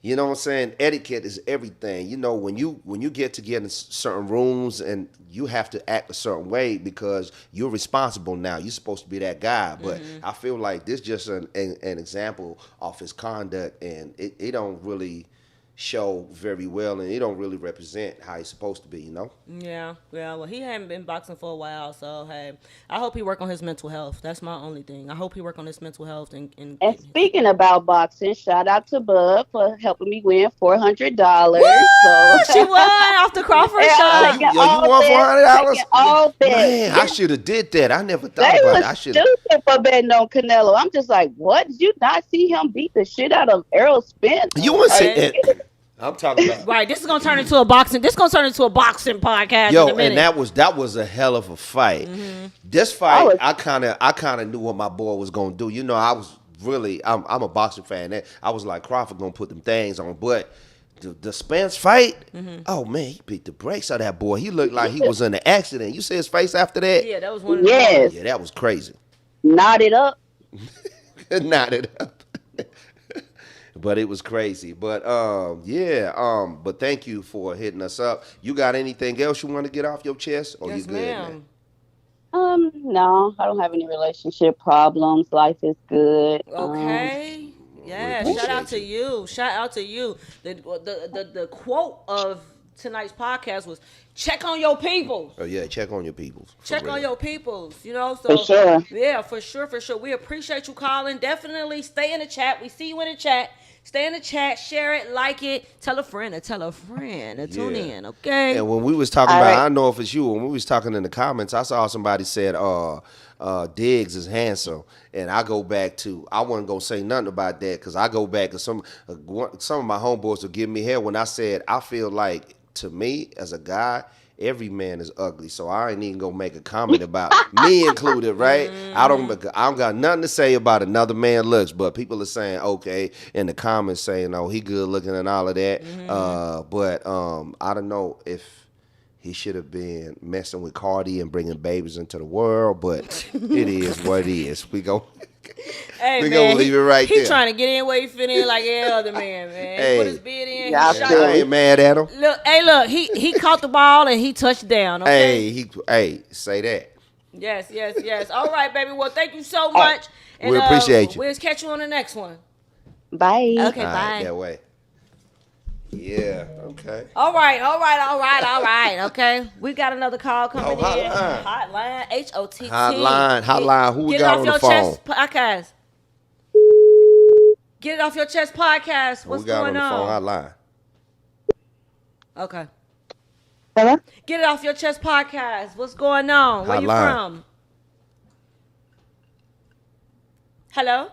Speaker 2: you know what I'm saying, etiquette is everything. When you get to get in certain rooms and you have to act a certain way because you're responsible now. You're supposed to be that guy. But I feel like this just an example of his conduct, and it don't really show very well, and it don't really represent how he's supposed to be,
Speaker 1: Yeah, well, he hadn't been boxing for a while, so hey, I hope he work on his mental health. That's my only thing. I hope he work on his mental health. And
Speaker 16: speaking about boxing, shout out to Bub for helping me win $400. So
Speaker 1: she won off the Crawford shot.
Speaker 2: Yo, you won $400?
Speaker 16: All
Speaker 2: Man, I should have did that. I never thought about it. I should have.
Speaker 16: Stupid for betting on Canelo. I'm just like, what? Did you not see him beat the shit out of Errol Spence?
Speaker 2: You want to say I'm talking about
Speaker 1: right. This is gonna turn into a boxing. This is gonna turn into a boxing podcast.
Speaker 2: Yo,
Speaker 1: in a minute.
Speaker 2: and that was a hell of a fight. This fight, I kind of knew what my boy was gonna do. I was really, I'm a boxing fan. I was like, Crawford gonna put them things on, but the Spence fight. Oh man, he beat the brakes out of that boy. He looked like he was in an accident. You see his face after that?
Speaker 1: Yeah, that was one of the
Speaker 16: Yes.
Speaker 1: ones.
Speaker 2: Yeah, that was crazy.
Speaker 16: Knotted up.
Speaker 2: Knotted up. But it was crazy. But but thank you for hitting us up. You got anything else you want to get off your chest? Or
Speaker 1: Yes,
Speaker 2: you good,
Speaker 1: ma'am.
Speaker 2: man?
Speaker 16: No, I don't have any relationship problems. Life is good.
Speaker 1: Okay. Yeah. Shout out to you. Shout out to you. The quote of tonight's podcast was check on your people.
Speaker 2: Oh yeah, check on your peoples.
Speaker 1: Check on your peoples, you know. So
Speaker 16: For sure.
Speaker 1: yeah, for sure. We appreciate you calling. Definitely stay in the chat. We see you in the chat. Stay in the chat, share it, like it, tell a friend, and tune in, okay?
Speaker 2: And when we was talking about, I don't know if it's you, when we was talking in the comments, I saw somebody said, Diggs is handsome. And I go back to, I wasn't going to say nothing about that because I go back to some of my homeboys will give me hell when I said, I feel like, to me, as a guy, every man is ugly, so I ain't even gonna make a comment about me included, right? I don't got nothing to say about another man's looks, but people are saying okay in the comments saying, oh, he good looking and all of that. But I don't know if he should have been messing with Cardi and bringing babies into the world, but it is what it is. We go.
Speaker 1: Hey,
Speaker 2: we
Speaker 1: man,
Speaker 2: gonna leave it right there.
Speaker 1: He trying to get in where he fit in like every other man.
Speaker 2: Hey,
Speaker 1: put his bid in.
Speaker 2: I ain't mad at him.
Speaker 1: Look, he caught the ball and he touched down. Okay?
Speaker 2: Hey, say that.
Speaker 1: Yes. All right, baby. Well, thank you so much. And,
Speaker 2: we appreciate you.
Speaker 1: We'll catch you on the next one.
Speaker 16: Bye.
Speaker 1: Okay,
Speaker 2: all
Speaker 1: bye.
Speaker 2: Right, that way. Yeah. Okay.
Speaker 1: All right. Okay, we got another call coming in. Hotline. HOTT.
Speaker 2: Hotline. Who we got on the phone?
Speaker 1: Podcast. Get it off your chest podcast. What's going on?
Speaker 2: Who we got on the phone? Hotline.
Speaker 1: Okay.
Speaker 16: Hello?
Speaker 1: Get it off your chest podcast. What's going on? Where you from? Hello?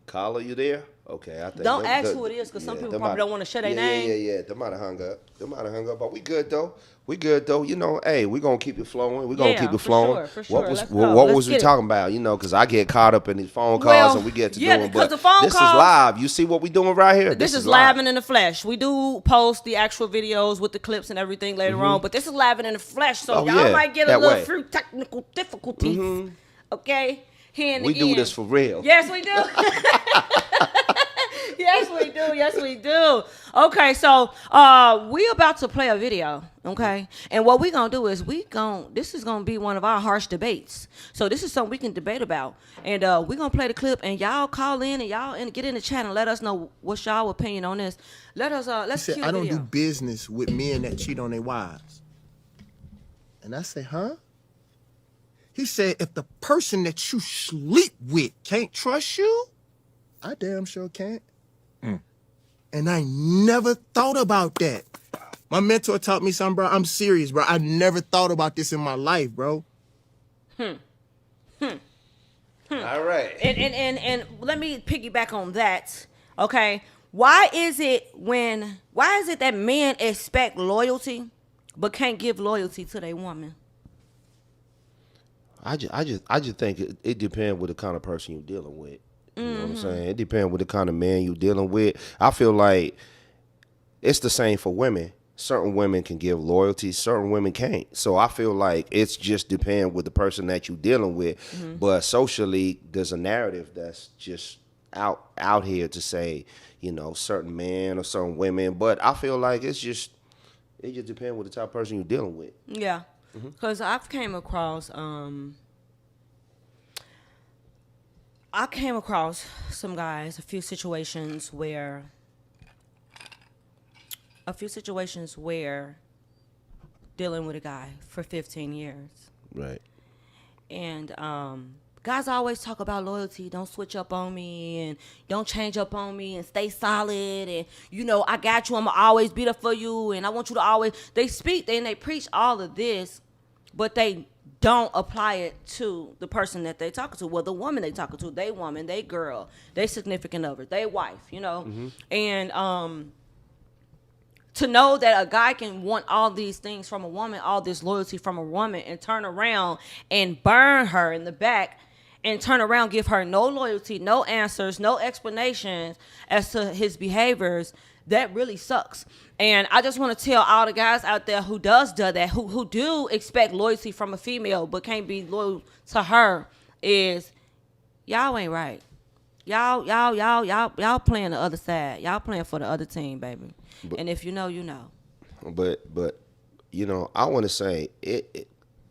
Speaker 2: Caller, you there? Okay, I think.
Speaker 1: Don't ask who it is because some people probably don't want to share their name.
Speaker 2: Yeah. They might have hung up. But we good though. You know, hey, we gonna keep it flowing. We gonna keep it flowing.
Speaker 1: For sure.
Speaker 2: What was we talking about? You know, because I get caught up in these phone calls and we get to doing. But
Speaker 1: the phone
Speaker 2: this
Speaker 1: calls,
Speaker 2: is live. You see what we doing right here?
Speaker 1: This is live and in the flesh. We do post the actual videos with the clips and everything later on, but this is live and in the flesh. So y'all might get a little few technical difficulties. Okay.
Speaker 2: We do this for real.
Speaker 1: Yes, we do. Yes, we do. Okay, so we about to play a video, okay? And what we gonna do is this is gonna be one of our harsh debates. So this is something we can debate about. And we gonna play the clip and y'all call in and get in the chat and let us know what's y'all opinion on this. Let's cue the
Speaker 17: I don't
Speaker 1: video.
Speaker 17: do business with men that cheat on their wives. And I say, huh? He said, if the person that you sleep with can't trust you, I damn sure can't. And I never thought about that. My mentor taught me something, bro. I'm serious, bro. I never thought about this in my life, bro.
Speaker 2: All right.
Speaker 1: And let me piggyback on that. Okay. Why is it that men expect loyalty but can't give loyalty to their woman?
Speaker 2: I just think it depends with the kind of person you're dealing with. You know what I'm saying? It depends with the kind of man you're dealing with. I feel like it's the same for women. Certain women can give loyalty, certain women can't. So I feel like it's just depend with the person that you're dealing with. But socially, there's a narrative that's just out here to say, you know, certain men or certain women. But I feel like it just depends with the type of person you're dealing with.
Speaker 1: Yeah. Because I've came across some guys, a few situations where dealing with a guy for 15 years.
Speaker 2: Right.
Speaker 1: And guys always talk about loyalty. Don't switch up on me and don't change up on me and stay solid. And, you know, I got you. I'm going to always be there for you. And I want you to always. They speak and they preach all of this, but they don't apply it to the person that they talking to. Well, the woman they talking to, they woman, they girl, they significant other, they wife, you know. And to know that a guy can want all these things from a woman, all this loyalty from a woman, and turn around and burn her in the back and turn around, give her no loyalty, no answers, no explanations as to his behaviors, that really sucks. And I just want to tell all the guys out there who do that, who do expect loyalty from a female but can't be loyal to her, is y'all ain't right. Y'all playing the other side. Y'all playing for the other team, baby. And if you know, you know.
Speaker 2: But you know, I want to say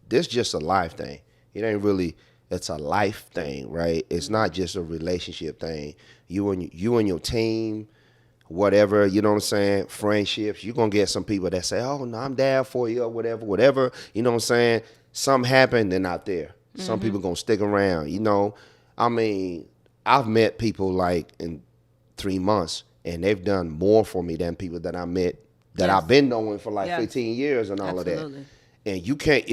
Speaker 2: this just a life thing. It ain't really. It's a life thing, right? It's not just a relationship thing. You and your team, whatever, you know what I'm saying? Friendships. You're gonna get some people that say, "Oh no, I'm down for you," or whatever. You know what I'm saying? Something happened, they're not there. Some people gonna stick around. You know, I mean, I've met people like in 3 months, and they've done more for me than people that I met that I've been knowing for like 15 years and all of that. And you can't.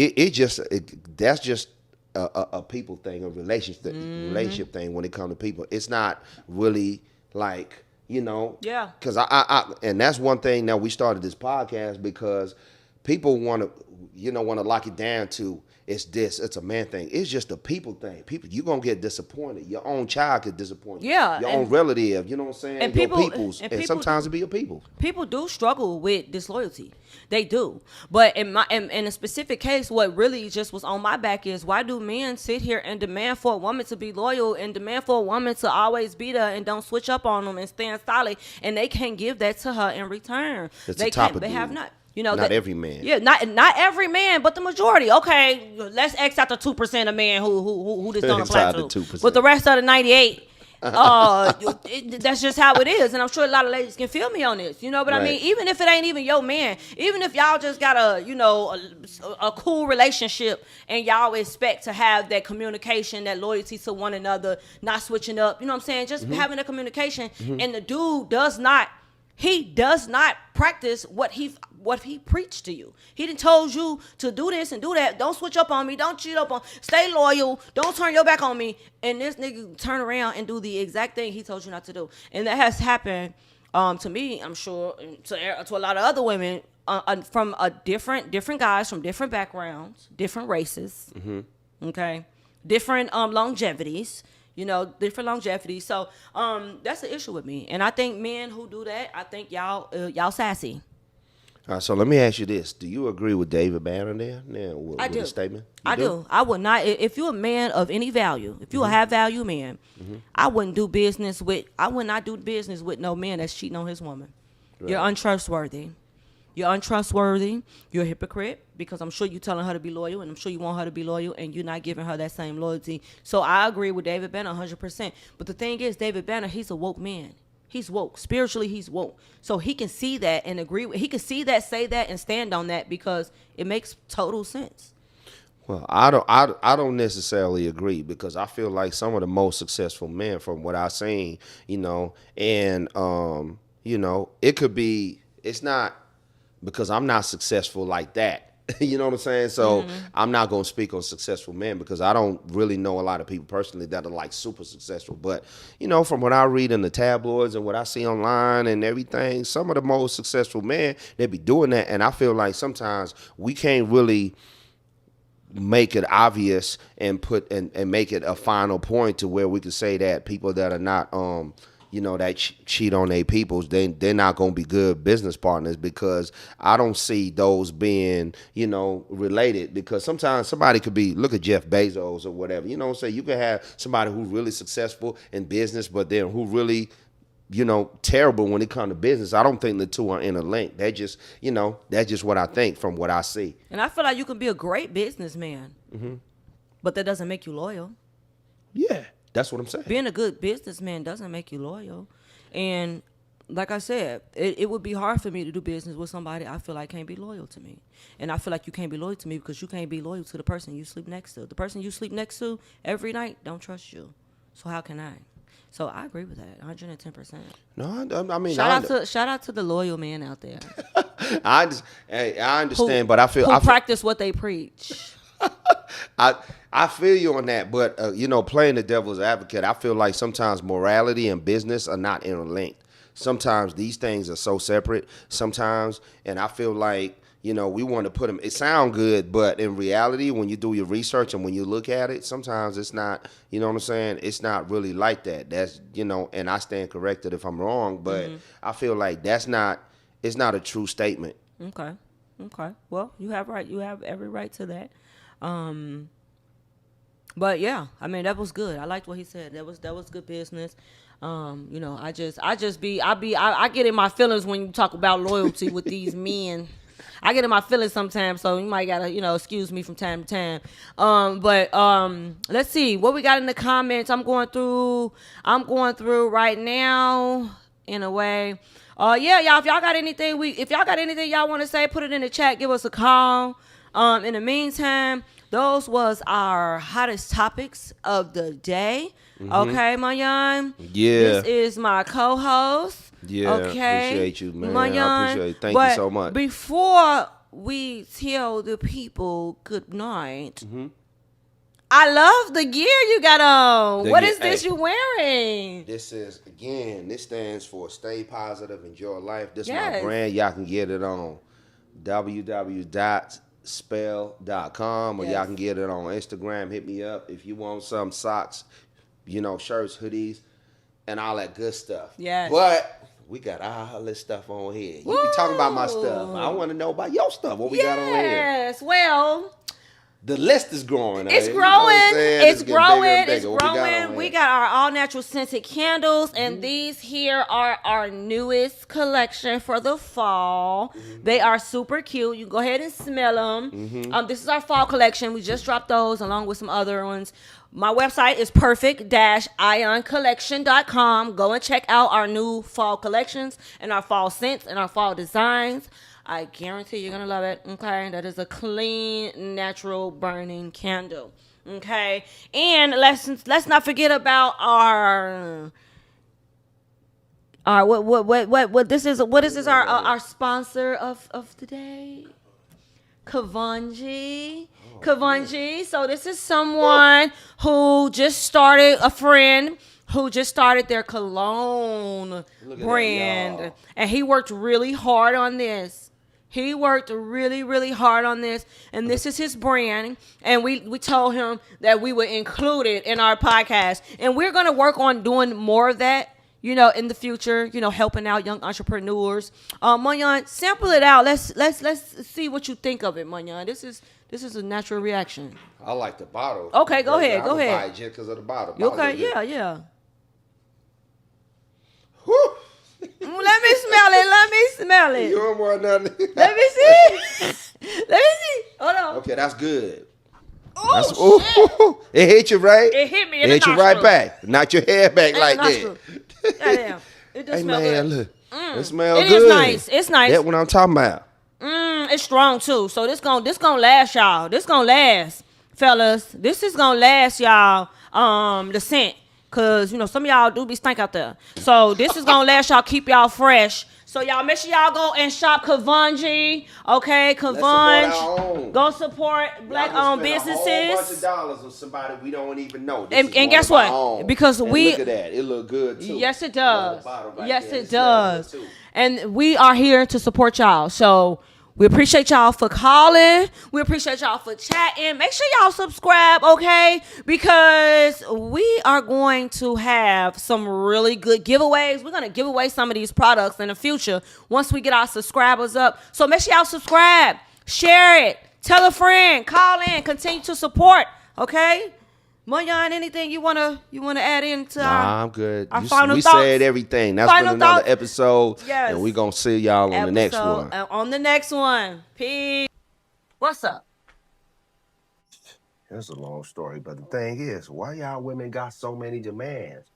Speaker 2: That's just a people thing, a relationship thing when it comes to people. It's not really like, you know.
Speaker 1: Yeah.
Speaker 2: Because I and that's one thing that we started this podcast because people want to lock it down to it's a man thing. It's just a people thing. People, you're gonna get disappointed. Your own child could disappoint you.
Speaker 1: Yeah.
Speaker 2: Your own relative, you know what I'm saying?
Speaker 1: And
Speaker 2: your
Speaker 1: people,
Speaker 2: peoples.
Speaker 1: and
Speaker 2: And
Speaker 1: people
Speaker 2: sometimes it be your people.
Speaker 1: People do struggle with disloyalty. They do. But in a specific case, what really just was on my back is, why do men sit here and demand for a woman to be loyal and demand for a woman to always be there and don't switch up on them and stand solid, and they can't give that to her in return?
Speaker 2: It's
Speaker 1: They
Speaker 2: the top
Speaker 1: can't.
Speaker 2: of
Speaker 1: They
Speaker 2: the
Speaker 1: have
Speaker 2: dude.
Speaker 1: not. You know,
Speaker 2: Not every man.
Speaker 1: Yeah, not every man, but the majority. Okay, let's X out the 2% of men who this don't apply
Speaker 2: It's out
Speaker 1: to.
Speaker 2: the 2%.
Speaker 1: But the rest of the 98, that's just how it is. And I'm sure a lot of ladies can feel me on this. You know, but I
Speaker 2: Right.
Speaker 1: mean, even if it ain't even your man, even if y'all just got a cool relationship and y'all expect to have that communication, that loyalty to one another, not switching up, you know what I'm saying? Just having that communication, and the dude does not practice what he preached to you. He done told you to do this and do that. Don't switch up on me. Don't cheat up on. Stay loyal. Don't turn your back on me. And this nigga turn around and do the exact thing he told you not to do. And that has happened to me, I'm sure, to a lot of other women from different guys from different backgrounds, different races. Okay, different longevities. You know, different longevity. So that's the issue with me. And I think men who do that, I think y'all sassy.
Speaker 2: All right, so let me ask you this: do you agree with David Banner there? Now, with
Speaker 1: I do.
Speaker 2: his statement?
Speaker 1: I do. I would not. If you're a man of any value, if you're a high value man, I would not do business with no man that's cheating on his woman. Right. You're untrustworthy. You're untrustworthy. You're a hypocrite, because I'm sure you're telling her to be loyal, and I'm sure you want her to be loyal, and you're not giving her that same loyalty. So I agree with David Banner 100%. But the thing is, David Banner, he's a woke man. He's woke. Spiritually, he's woke. So he can see that and agree with. He can see that, say that, and stand on that, because it makes total sense.
Speaker 2: Well, I don't necessarily agree, because I feel like some of the most successful men, from what I've seen, you know, and you know, it could be. It's not because I'm not successful like that. You know what I'm saying? So I'm not going to speak on successful men, because I don't really know a lot of people personally that are like super successful. But, you know, from what I read in the tabloids and what I see online and everything, some of the most successful men, they be doing that. And I feel like sometimes we can't really make it obvious and make it a final point to where we can say that people that are not you know, that cheat on their peoples, they're not going to be good business partners, because I don't see those being, you know, related. Because sometimes somebody could be, look at Jeff Bezos or whatever, you know what I'm saying? You could have somebody who's really successful in business, but then who really, you know, terrible when it comes to business. I don't think the two are interlinked. They just, you know, that's just what I think from what I see.
Speaker 1: And I feel like you can be a great businessman, but that doesn't make you loyal.
Speaker 2: Yeah. That's what I'm saying.
Speaker 1: Being a good businessman doesn't make you loyal. And like I said, it would be hard for me to do business with somebody I feel like can't be loyal to me. And I feel like you can't be loyal to me because you can't be loyal to the person you sleep next to. The person you sleep next to every night don't trust you. So how can I? So I agree with that, 110%.
Speaker 2: No, I mean,
Speaker 1: shout out to the loyal man out there.
Speaker 2: I understand, but I feel
Speaker 1: practice what they preach.
Speaker 2: I feel you on that, but you know, playing the devil's advocate, I feel like sometimes morality and business are not interlinked. Sometimes these things are so separate. Sometimes, and I feel like, we want to put them. It sound good, but in reality, when you do your research and when you look at it, sometimes it's not. You know what I'm saying? It's not really like that. That's and I stand corrected if I'm wrong, but I feel like that's not. It's not a true statement.
Speaker 1: Okay. Well, you have right. You have every right to that. But yeah, I mean that was good. I liked what he said. That was good business. I get in my feelings when you talk about loyalty with these men. I get in my feelings sometimes, so you might gotta, excuse me from time to time. But let's see what we got in the comments. I'm going through right now in a way. Yeah, y'all. If y'all got anything y'all want to say, put it in the chat. Give us a call. In the meantime, those was our hottest topics of the day. Okay, Mayan.
Speaker 2: Yeah.
Speaker 1: This is my co-host.
Speaker 2: Yeah,
Speaker 1: okay.
Speaker 2: Appreciate you, man.
Speaker 1: Mayan.
Speaker 2: I appreciate it. Thank you so much.
Speaker 1: Before we tell the people good night, I love the gear you got on. What is this you wearing?
Speaker 2: This stands for Stay Positive, Enjoy Life. This is
Speaker 1: Yes.
Speaker 2: my brand. Y'all can get it on www.spell.com or y'all can get it on Instagram. Hit me up if you want some socks, shirts, hoodies, and all that good stuff.
Speaker 1: Yes.
Speaker 2: But we got all this stuff on here. You be talking about my stuff. I want to know about your stuff. What we got on here?
Speaker 1: Yes. Well,
Speaker 2: the list is growing.
Speaker 1: It's growing. It's growing. We got our all natural scented candles, and these here are our newest collection for the fall. They are super cute. You go ahead and smell them. This is our fall collection. We just dropped those along with some other ones. My website is perfect-ioncollection.com. Go and check out our new fall collections and our fall scents and our fall designs. I guarantee you're gonna love it. Okay, that is a clean, natural burning candle. Okay, and let's not forget about our what this is. What is this? Our sponsor of the day, Kavanji. Kavanji. So this is someone who just started their cologne brand, and he worked really hard on this. He worked really, really hard on this, and this is his brand. And we told him that we would include it in our podcast, and we're gonna work on doing more of that. In the future, helping out young entrepreneurs. Manyan, sample it out. Let's see what you think of it, Manyan. This is a natural reaction.
Speaker 2: I like the bottle.
Speaker 1: Okay, go ahead.
Speaker 2: I buy it just because of the bottle.
Speaker 1: Okay, yeah. Whew. Let me smell it.
Speaker 2: You don't want nothing.
Speaker 1: Let me see. Hold on.
Speaker 2: Okay, that's good.
Speaker 1: Oh, shit.
Speaker 2: It hit you right.
Speaker 1: It hit me in
Speaker 2: it
Speaker 1: the
Speaker 2: hit
Speaker 1: nostril.
Speaker 2: you right back. Knock your head back like that.
Speaker 1: Goddamn. It does smell good.
Speaker 2: Look. It smells good.
Speaker 1: It is nice. It's nice.
Speaker 2: That's what I'm talking about.
Speaker 1: It's strong too. So this gonna last, y'all. This gonna last, fellas. This is gonna last, y'all. The scent. Cause some of y'all do be stink out there. So this is gonna last y'all, keep y'all fresh. So y'all make sure y'all go and shop Kavanji. Okay, Kavanji. Go support black-owned businesses.
Speaker 2: A whole bunch of dollars on somebody we don't even know.
Speaker 1: And guess what? Because
Speaker 2: and
Speaker 1: we
Speaker 2: look at that. It look good too.
Speaker 1: Yes, it does. Yes, it does. And we are here to support y'all. So we appreciate y'all for calling. We appreciate y'all for chatting. Make sure y'all subscribe, okay? Because we are going to have some really good giveaways. We're going to give away some of these products in the future once we get our subscribers up. So make sure y'all subscribe, share it, tell a friend, call in, continue to support, okay? Mayan, anything you wanna add into
Speaker 2: I'm good.
Speaker 1: Our final
Speaker 2: we
Speaker 1: thoughts?
Speaker 2: said everything. That's
Speaker 1: Final
Speaker 2: been another
Speaker 1: thoughts?
Speaker 2: episode.
Speaker 1: Yes.
Speaker 2: And we're going to see y'all on the next one.
Speaker 1: On the next one. Peace. What's up?
Speaker 2: That's a long story, but the thing is, why y'all women got so many demands?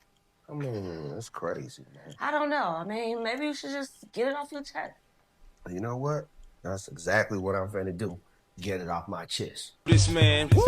Speaker 2: I mean, that's crazy, man.
Speaker 1: I don't know. I mean, maybe you should just get it off your chest.
Speaker 2: You know what? That's exactly what I'm finna do. Get it off my chest.
Speaker 9: This man. Woo!